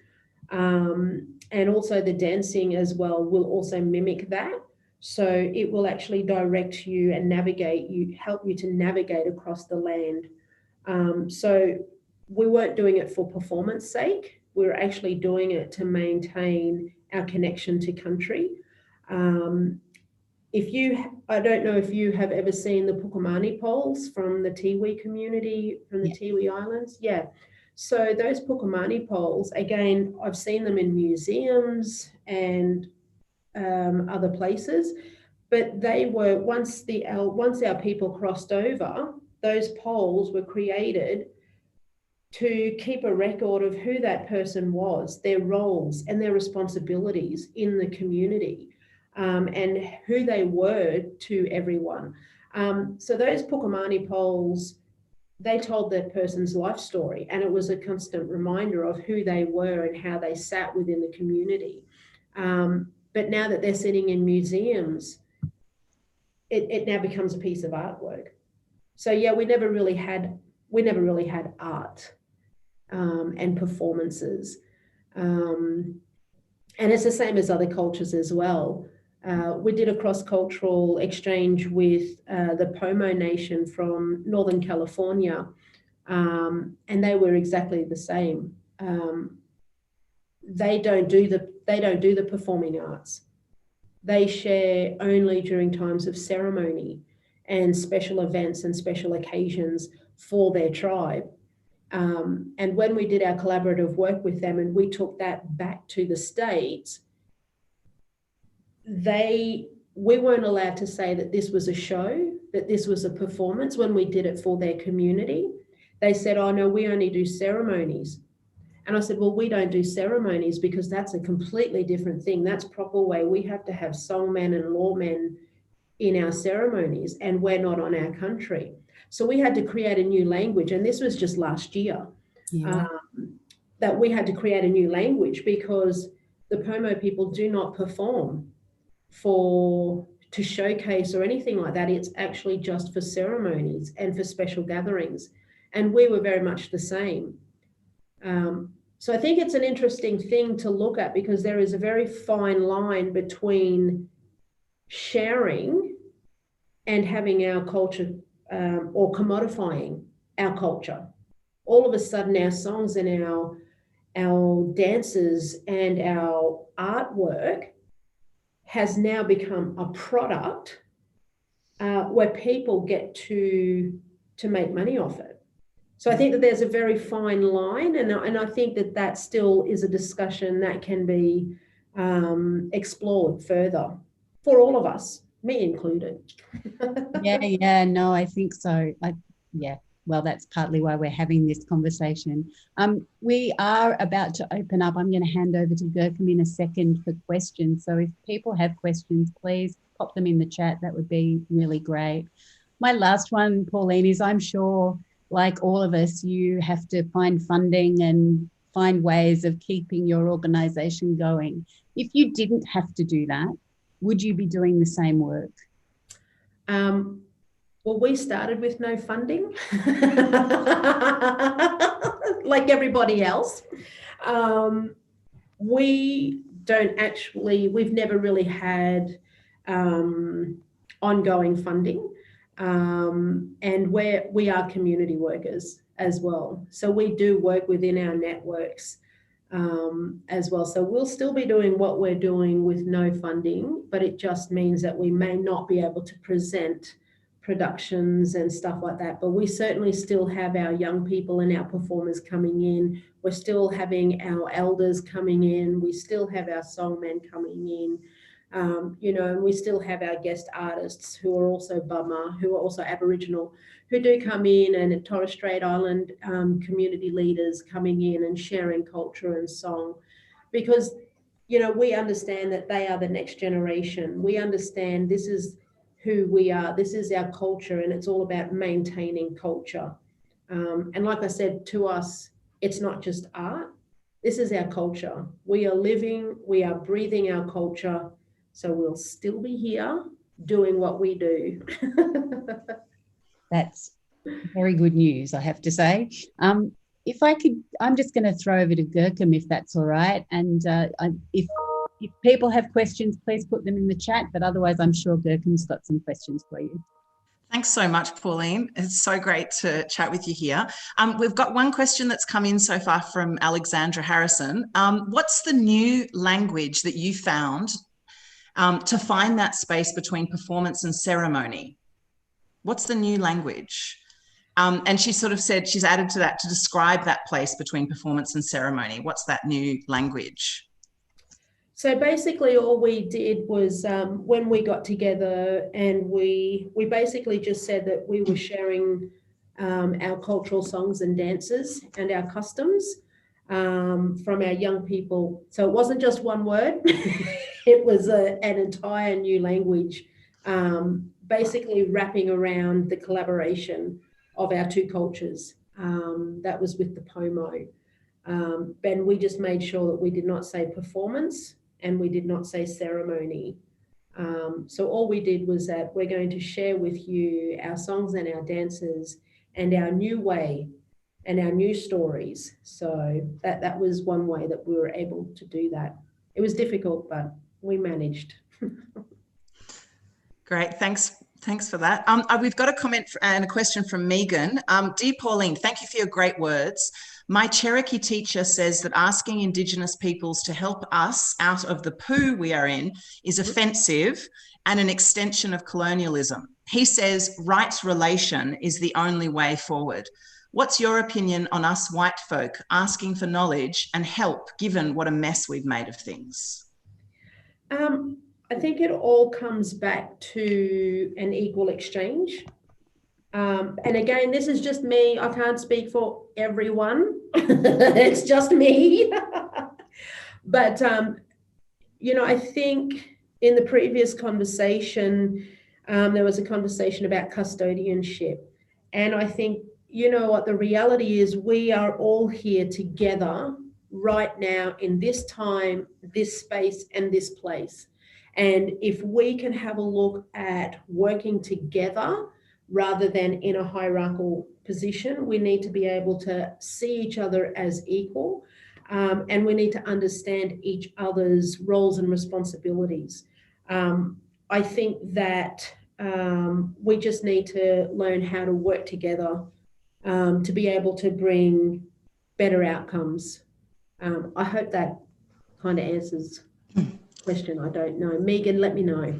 And also the dancing as well will also mimic that. So it will actually direct you and help you to navigate across the land. So we weren't doing it for performance sake. We were actually doing it to maintain our connection to country. I don't know if you have ever seen the Pukamani poles from the Tiwi community, from the Tiwi Islands. Yeah. So those Pukamani poles, again, I've seen them in museums and other places, but they were, once our people crossed over, those poles were created to keep a record of who that person was, their roles and their responsibilities in the community, and who they were to everyone. So those Pukamani poles, they told that person's life story, and it was a constant reminder of who they were and how they sat within the community. But now that they're sitting in museums, it now becomes a piece of artwork. So yeah, we never really had art and performances, and it's the same as other cultures as well. We did a cross-cultural exchange with the Pomo Nation from Northern California, and they were exactly the same. They don't do the performing arts. They share only during times of ceremony and special events and special occasions for their tribe. And when we did our collaborative work with them and we took that back to the States, we weren't allowed to say that this was a show, that this was a performance when we did it for their community. They said, oh no, we only do ceremonies. And I said, well, we don't do ceremonies because that's a completely different thing. That's proper way. We have to have songmen and lawmen in our ceremonies, and we're not on our country. So we had to create a new language. And this was just last year, that we had to create a new language because the Pomo people do not perform to showcase or anything like that. It's actually just for ceremonies and for special gatherings. And we were very much the same. So I think it's an interesting thing to look at because there is a very fine line between sharing and having our culture or commodifying our culture. All of a sudden our songs and our dances and our artwork has now become a product where people get to make money off it. So I think that there's a very fine line, and I think that still is a discussion that can be explored further for all of us, me included. No, I think so. Well, that's partly why we're having this conversation. We are about to open up. I'm going to hand over to Gurkum in a second for questions. So if people have questions, please pop them in the chat. That would be really great. My last one, Pauline, is I'm sure, like all of us, you have to find funding and find ways of keeping your organisation going. If you didn't have to do that, would you be doing the same work? Well, we started with no funding, like everybody else. We've never really had ongoing funding. And we are community workers as well. So we do work within our networks as well. So we'll still be doing what we're doing with no funding, but it just means that we may not be able to present productions and stuff like that. But we certainly still have our young people and our performers coming in. We're still having our elders coming in. We still have our songmen coming in. And we still have our guest artists who are also Bama, who are also Aboriginal, who do come in, and Torres Strait Island community leaders coming in and sharing culture and song, because, we understand that they are the next generation. We understand this is who we are. This is our culture, and it's all about maintaining culture. And like I said, to us, it's not just art. This is our culture. We are breathing our culture. So we'll still be here doing what we do. That's very good news, I have to say. If I could, I'm just going to throw over to Gurkum, if that's all right. And if people have questions, please put them in the chat. But otherwise, I'm sure Gurkum's got some questions for you. Thanks so much, Pauline. It's so great to chat with you here. We've got one question that's come in so far from Alexandra Harrison. What's the new language that you found to find that space between performance and ceremony? What's the new language? And she sort of said, she's added to that to describe that place between performance and ceremony. What's that new language? So basically all we did was when we got together, and we basically just said that we were sharing our cultural songs and dances and our customs from our young people. So it wasn't just one word. It was an entire new language, basically wrapping around the collaboration of our two cultures. That was with the Pomo. And we just made sure that we did not say performance and we did not say ceremony. So all we did was that we're going to share with you our songs and our dances and our new way and our new stories. So that was one way that we were able to do that. It was difficult, but we managed. Great, thanks for that. We've got a comment and a question from Megan. Dear Pauline, thank you for your great words. My Cherokee teacher says that asking Indigenous peoples to help us out of the poo we are in is offensive and an extension of colonialism. He says rights relation is the only way forward. What's your opinion on us white folk asking for knowledge and help, given what a mess we've made of things? I think it all comes back to an equal exchange. And again, this is just me. I can't speak for everyone. It's just me. But, I think in the previous conversation, there was a conversation about custodianship. And I think, what the reality is, we are all here together right now in this time, this space, and this place. And if we can have a look at working together rather than in a hierarchical position, we need to be able to see each other as equal, and we need to understand each other's roles and responsibilities. I think that we just need to learn how to work together to be able to bring better outcomes. I hope that kind of answers question. I don't know. Megan, let me know.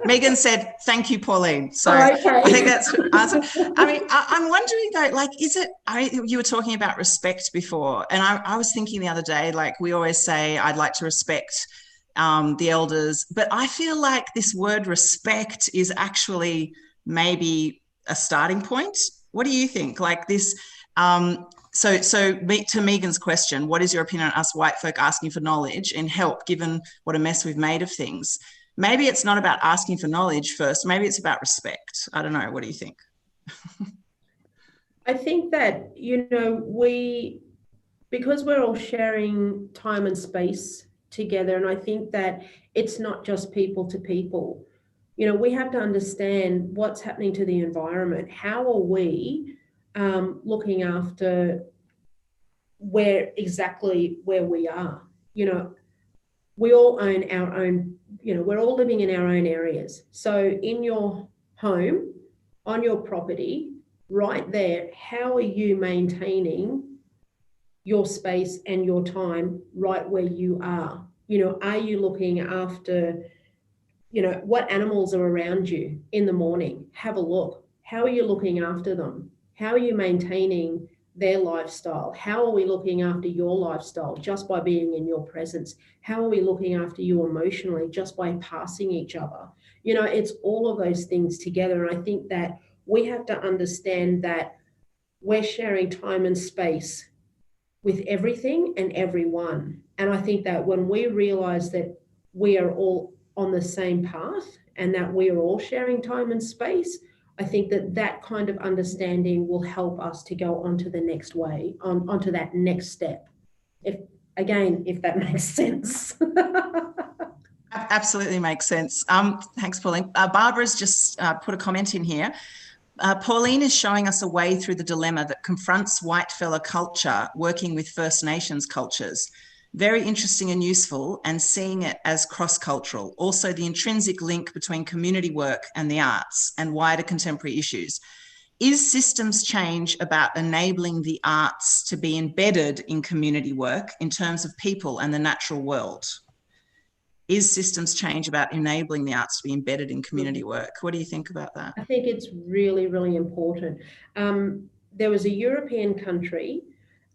Megan said, thank you, Pauline. So okay. I think that's awesome. I mean, I'm wondering though, like, you were talking about respect before, and I was thinking the other day, like we always say, I'd like to respect the elders, but I feel like this word respect is actually maybe a starting point. What do you think? Like this, So to Megan's question, what is your opinion on us white folk asking for knowledge and help, given what a mess we've made of things? Maybe it's not about asking for knowledge first. Maybe it's about respect. I don't know. What do you think? I think that, because we're all sharing time and space together. And I think that it's not just people to people. You know, we have to understand what's happening to the environment. How are we looking after where we are? You know, we all own our own, you know, we're all living in our own areas. So in your home, on your property, right there, how are you maintaining your space and your time right where you are? You know, are you looking after, you know, what animals are around you in the morning? Have a look. How are you looking after them? How are you maintaining their lifestyle? How are we looking after your lifestyle just by being in your presence? How are we looking after you emotionally just by passing each other? You know, it's all of those things together. And I think that we have to understand that we're sharing time and space with everything and everyone. And I think that when we realize that we are all on the same path and that we are all sharing time and space, I think that that kind of understanding will help us to go onto the next way, onto that next step. If that makes sense. Absolutely makes sense. Thanks, Pauline. Barbara's just put a comment in here. Pauline is showing us a way through the dilemma that confronts white fella culture working with First Nations cultures. Very interesting and useful, and seeing it as cross-cultural. Also, the intrinsic link between community work and the arts and wider contemporary issues. Is systems change about enabling the arts to be embedded in community work in terms of people and the natural world? Is systems change about enabling the arts to be embedded in community work? What do you think about that? I think it's really, really important. There was a European country,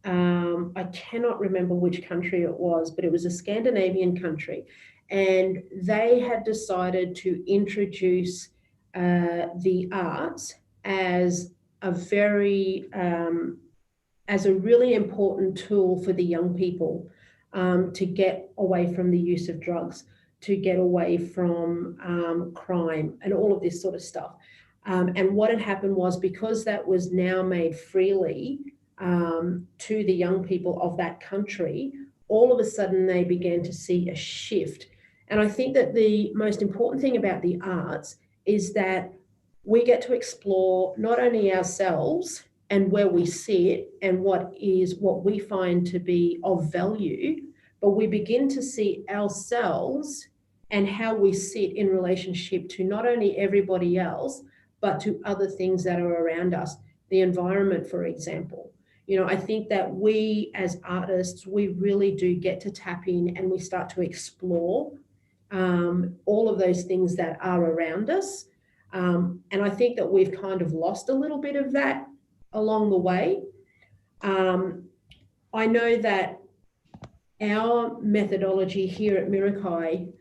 I cannot remember which country it was, but it was a Scandinavian country. And they had decided to introduce the arts as a really important tool for the young people to get away from the use of drugs, to get away from crime and all of this sort of stuff. And what had happened was, because that was now made freely to the young people of that country, all of a sudden they began to see a shift. And I think that the most important thing about the arts is that we get to explore not only ourselves and where we sit and what we find to be of value, but we begin to see ourselves and how we sit in relationship to not only everybody else, but to other things that are around us, the environment, for example. You know, I think that we as artists, we really do get to tap in and we start to explore all of those things that are around us. And I think that we've kind of lost a little bit of that along the way. I know that our methodology here at Mirakai,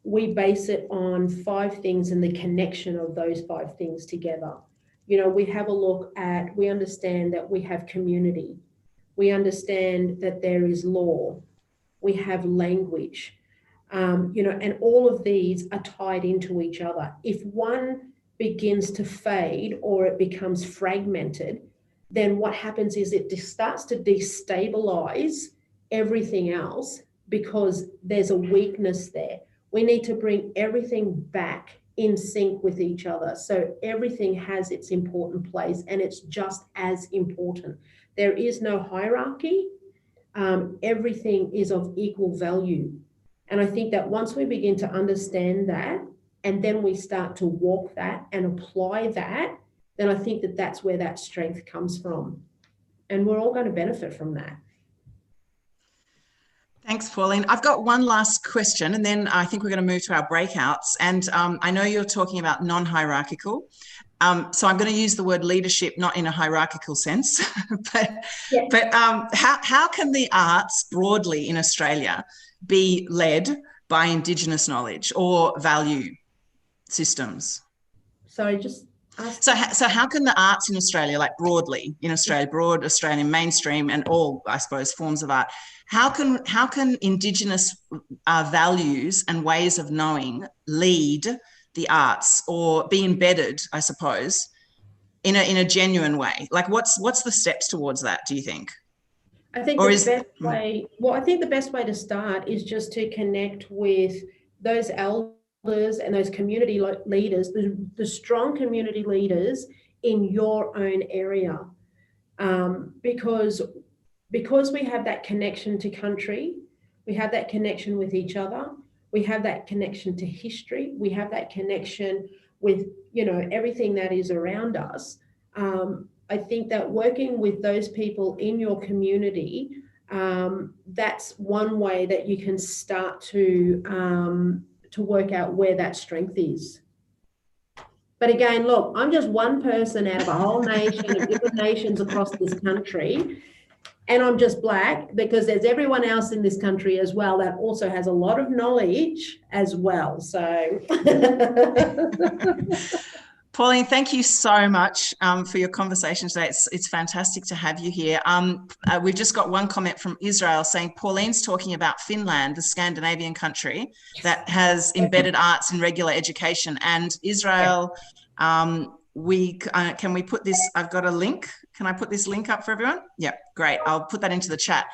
we base it on 5 things and the connection of those 5 things together. You know, we have a look at, we understand that we have community. We understand that there is law. We have language, you know, and all of these are tied into each other. If one begins to fade or it becomes fragmented, then what happens is it starts to destabilize everything else because there's a weakness there. We need to bring everything back in sync with each other. So everything has its important place and it's just as important. There is no hierarchy. Everything is of equal value. And I think that once we begin to understand that, and then we start to walk that and apply that, then I think that that's where that strength comes from. And we're all going to benefit from that. Thanks, Pauline. I've got one last question, and then I think we're going to move to our breakouts. And I know you're talking about non-hierarchical. So I'm going to use the word leadership, not in a hierarchical sense, but how can the arts broadly in Australia be led by Indigenous knowledge or value systems? Sorry, just ask. So how can the arts in Australia, like broadly in Australia, broad Australian mainstream and all, I suppose, forms of art, how can Indigenous values and ways of knowing lead the arts or be embedded, I suppose, in a genuine way? Like what's the steps towards that, do you think? I think Or the is- best way, well, I think the best way to start is just to connect with those elders and those community leaders, the strong community leaders in your own area. Because we have that connection to country, we have that connection with each other, we have that connection to history, we have that connection with, you know, everything that is around us. I think that working with those people in your community, that's one way that you can start to work out where that strength is. But again, look, I'm just one person out of a whole nation of different nations across this country. And I'm just Black, because there's everyone else in this country as well that also has a lot of knowledge as well. So Pauline, thank you so much for your conversation today. It's fantastic to have you here. We've just got one comment from Israel saying, Pauline's talking about Finland, the Scandinavian country that has embedded arts in regular education. And Israel, can we put this, I've got a link. Can I put this link up for everyone? Yeah, great. I'll put that into the chat.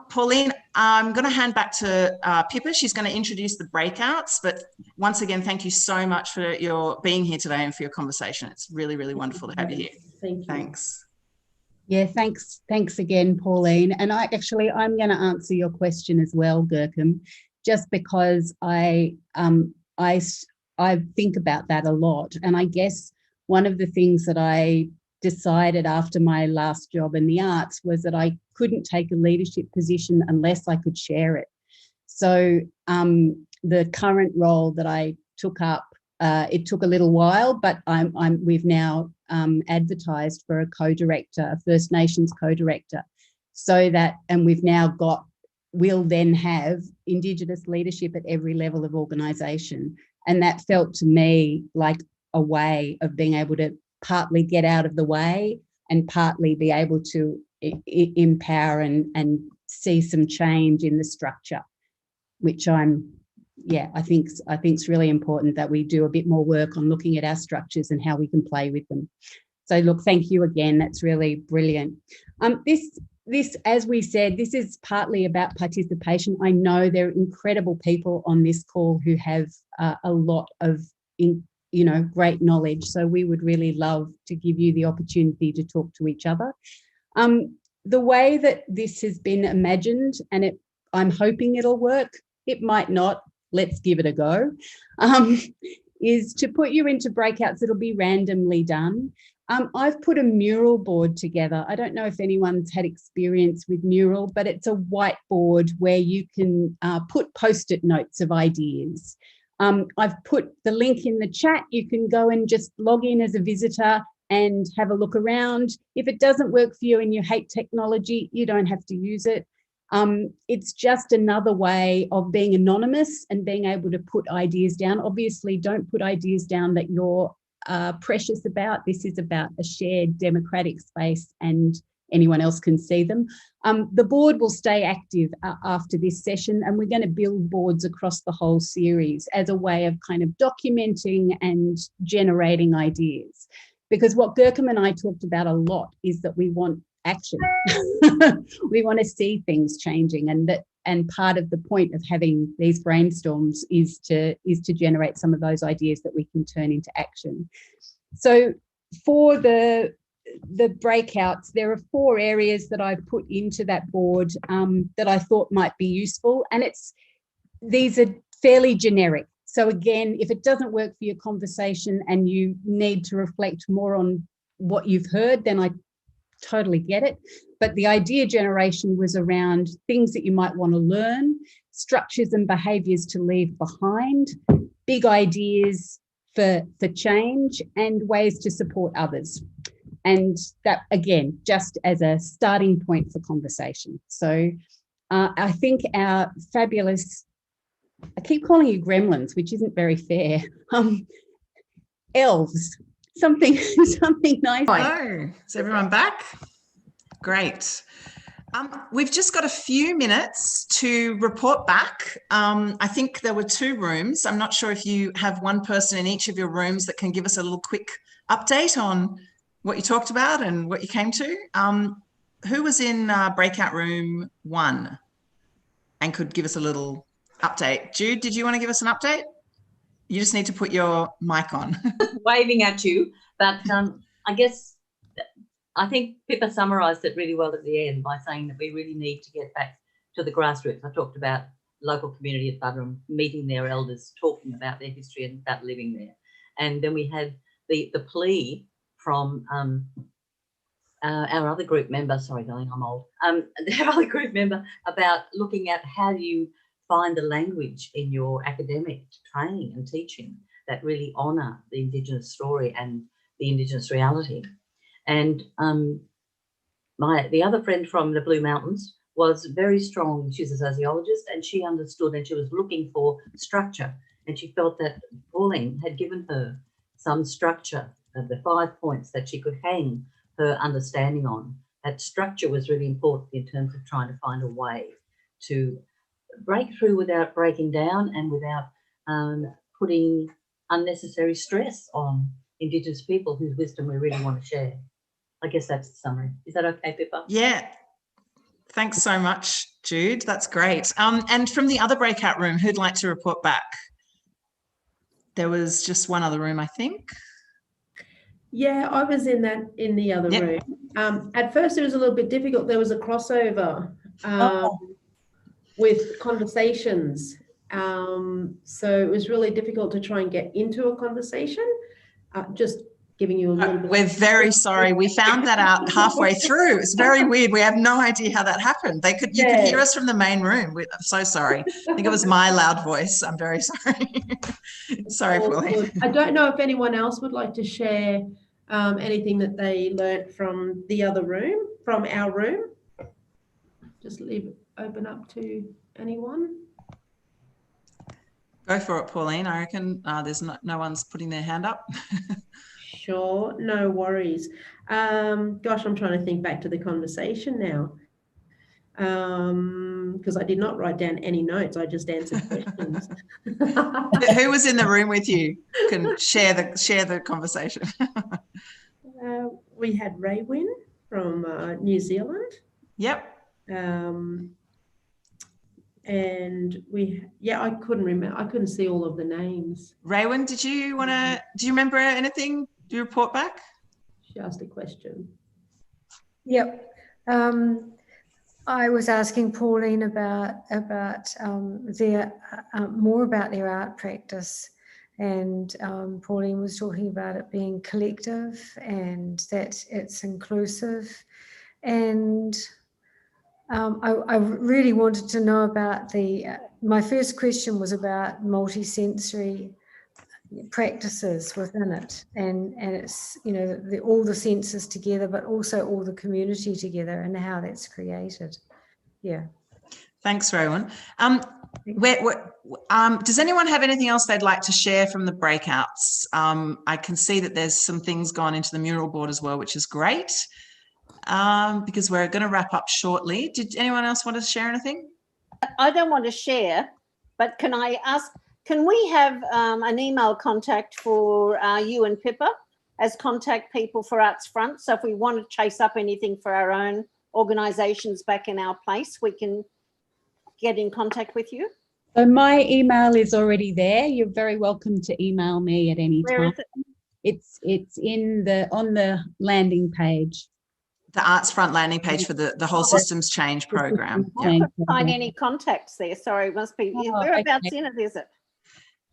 Pauline, I'm going to hand back to Pippa. She's going to introduce the breakouts. But once again, thank you so much for your being here today and for your conversation. It's really, really wonderful to have you here. Thank you. Thanks. Yeah, thanks again, Pauline. And I'm going to answer your question as well, Gurkum, just because I think about that a lot. And I guess one of the things that I decided after my last job in the arts was that I couldn't take a leadership position unless I could share it. So the current role that I took up, it took a little while, but we've now advertised for a co-director, a First Nations co-director, so that, and we'll then have Indigenous leadership at every level of organisation. And that felt to me like a way of being able to partly get out of the way and partly be able to empower and see some change in the structure, which I think it's really important that we do a bit more work on looking at our structures and how we can play with them. So look, thank you again. That's really brilliant. This, as we said, this is partly about participation. I know there are incredible people on this call who have a lot of great knowledge. So we would really love to give you the opportunity to talk to each other. The way that this has been imagined, and I'm hoping it'll work, it might not, let's give it a go, is to put you into breakouts that'll be randomly done. I've put a mural board together. I don't know if anyone's had experience with mural, but it's a whiteboard where you can put post-it notes of ideas. I've put the link in the chat. You can go and just log in as a visitor and have a look around. If it doesn't work for you and you hate technology, you don't have to use it. It's just another way of being anonymous and being able to put ideas down. Obviously, don't put ideas down that you're precious about. This is about a shared democratic space and anyone else can see them. The board will stay active after this session, and we're going to build boards across the whole series as a way of kind of documenting and generating ideas. Because what Gurkum and I talked about a lot is that we want action. We want to see things changing, and part of the point of having these brainstorms is to generate some of those ideas that we can turn into action. So for the breakouts, there are 4 areas that I've put into that board that I thought might be useful, and these are fairly generic. So again, if it doesn't work for your conversation and you need to reflect more on what you've heard, then I totally get it. But the idea generation was around things that you might want to learn, structures and behaviours to leave behind, big ideas for change, and ways to support others. And that, again, just as a starting point for conversation. So I think our fabulous, I keep calling you gremlins, which isn't very fair, elves, something nice. Hello, is everyone back? Great. We've just got a few minutes to report back. I think there were 2 rooms. I'm not sure if you have one person in each of your rooms that can give us a little quick update on what you talked about and what you came to. who was in breakout room 1 and could give us a little update? Jude, did you want to give us an update? You just need to put your mic on. Waving at you, but I guess I think Pippa summarised it really well at the end by saying that we really need to get back to the grassroots. I talked about local community at Buderim, meeting their elders, talking about their history and about living there. And then we had the plea from our other group member, sorry darling, I'm old, our other group member about looking at how do you find the language in your academic training and teaching that really honour the Indigenous story and the Indigenous reality. And the other friend from the Blue Mountains was very strong. She's a sociologist, and she understood, and she was looking for structure, and she felt that Pauline had given her some structure of the 5 points that she could hang her understanding on. That structure was really important in terms of trying to find a way to break through without breaking down and without putting unnecessary stress on Indigenous people whose wisdom we really want to share. I guess that's the summary. Is that okay, Pippa? Yeah. Thanks so much, Jude. That's great. And from the other breakout room, who'd like to report back? There was just one other room, I think. Yeah, I was in the other room. At first, it was a little bit difficult. There was a crossover with conversations. So it was really difficult to try and get into a conversation. Just giving you a little bit. We're very sorry. We found that out halfway through. It's very weird. We have no idea how that happened. You could hear us from the main room. I'm so sorry. I think it was my loud voice. I'm very sorry. Sorry, Pauline. I don't know if anyone else would like to share anything that they learnt from the other room, from our room. Just leave it open up to anyone. Go for it, Pauline. I reckon there's no one's putting their hand up. Sure, no worries. Gosh, I'm trying to think back to the conversation now. Because I did not write down any notes. I just answered questions. Who was in the room with you? Can share the conversation. We had Raywin from New Zealand. Yep. And I couldn't remember. I couldn't see all of the names. Raywin, do you remember anything? Do you report back? She asked a question. Yep. I was asking Pauline about their more about their art practice, and Pauline was talking about it being collective and that it's inclusive, and I really wanted to know about my first question was about multisensory practices within it, and it's, you know, all the senses together, but also all the community together and how that's created. Yeah. Thanks, Rowan. Does anyone have anything else they'd like to share from the breakouts? I can see that there's some things gone into the mural board as well, which is great. Because we're going to wrap up shortly. Did anyone else want to share anything? I don't want to share, but can I ask, can we have an email contact for you and Pippa as contact people for Arts Front? So if we want to chase up anything for our own organisations back in our place, we can get in contact with you. So my email is already there. You're very welcome to email me at any time. Where is it? It's on the landing page. The Arts Front landing page for the whole systems change program. I couldn't find any contacts there. Sorry, it must be. Whereabouts in it is it?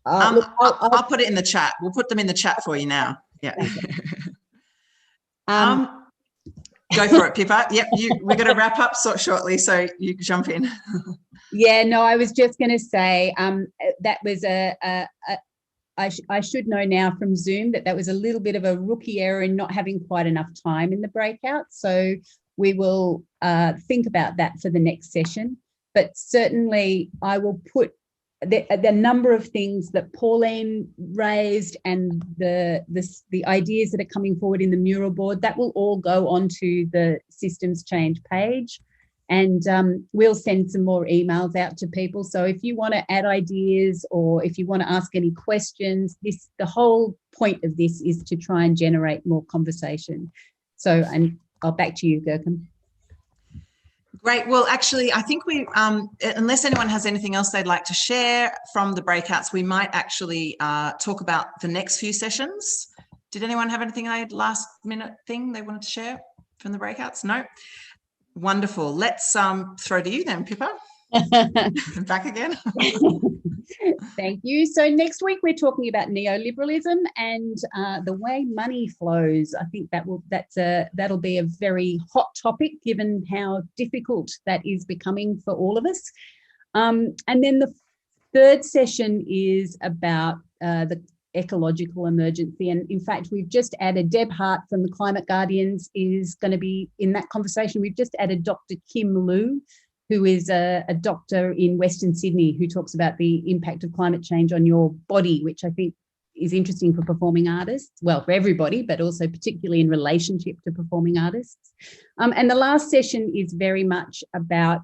I'll put it in the chat. We'll put them in the chat for you now. Yeah. Go for it, Pippa. Yep, we're going to wrap up shortly, so you can jump in. Yeah, no, I was just going to say that was I should know now from Zoom that was a little bit of a rookie error in not having quite enough time in the breakout. So we will think about that for the next session. But certainly I will put the number of things that Pauline raised and the ideas that are coming forward in the mural board, that will all go onto the systems change page. And we'll send some more emails out to people. So if you want to add ideas or if you want to ask any questions, the whole point of this is to try and generate more conversation. So, and I'll back to you, Gurkhan. Great. Well, actually, I think we, unless anyone has anything else they'd like to share from the breakouts, we might actually talk about the next few sessions. Did anyone have anything last minute thing they wanted to share from the breakouts? No? Wonderful. Let's throw to you then, Pippa. Back again. Thank you. So next week we're talking about neoliberalism and the way money flows. I think that'll be a very hot topic given how difficult that is becoming for all of us. And then the third session is about the ecological emergency. And in fact, we've just added Deb Hart from the Climate Guardians is going to be in that conversation. We've just added Dr. Kim Liu, who is a doctor in Western Sydney, who talks about the impact of climate change on your body, which I think is interesting for performing artists, well, for everybody, but also particularly in relationship to performing artists. And the last session is very much about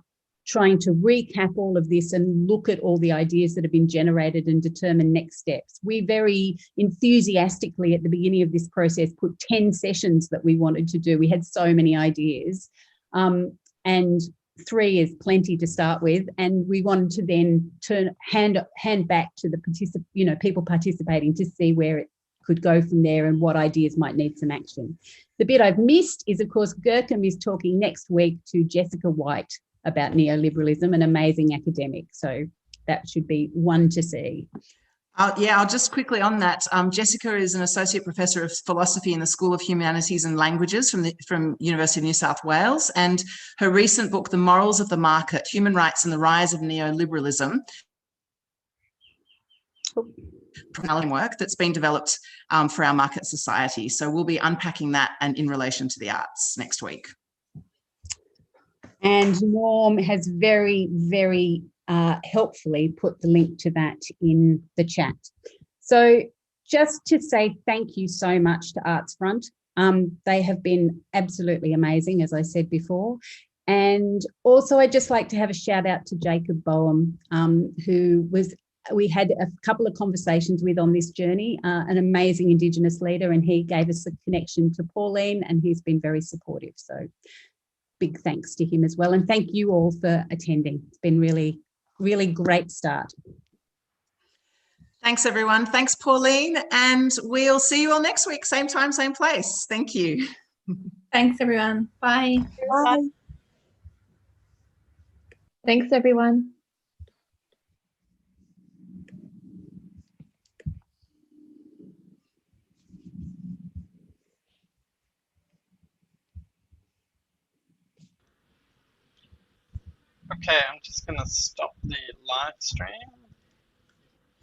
trying to recap all of this and look at all the ideas that have been generated and determine next steps. We very enthusiastically at the beginning of this process put 10 sessions that we wanted to do. We had so many ideas, and 3 is plenty to start with, and we wanted to then hand back to the people participating to see where it could go from there and what ideas might need some action. The bit I've missed is, of course, GERCOM is talking next week to Jessica White about neoliberalism, an amazing academic. So that should be one to see. Yeah, I'll just quickly on that. Jessica is an associate professor of philosophy in the School of Humanities and Languages from University of New South Wales. And her recent book, The Morals of the Market, Human Rights and the Rise of Neoliberalism, work that's been developed for our market society. So we'll be unpacking that and in relation to the arts next week. And Norm has very, very helpfully put the link to that in the chat. So just to say thank you so much to Arts Front. They have been absolutely amazing, as I said before. And also I'd just like to have a shout out to Jacob Boehm, who we had a couple of conversations with on this journey, an amazing Indigenous leader, and he gave us a connection to Pauline, and he's been very supportive. So big thanks to him as well. And thank you all for attending. It's been really, really great start. Thanks, everyone. Thanks, Pauline. And we'll see you all next week. Same time, same place. Thank you. Thanks, everyone. Bye. Bye. Thanks, everyone. Okay, I'm just going to stop the live stream.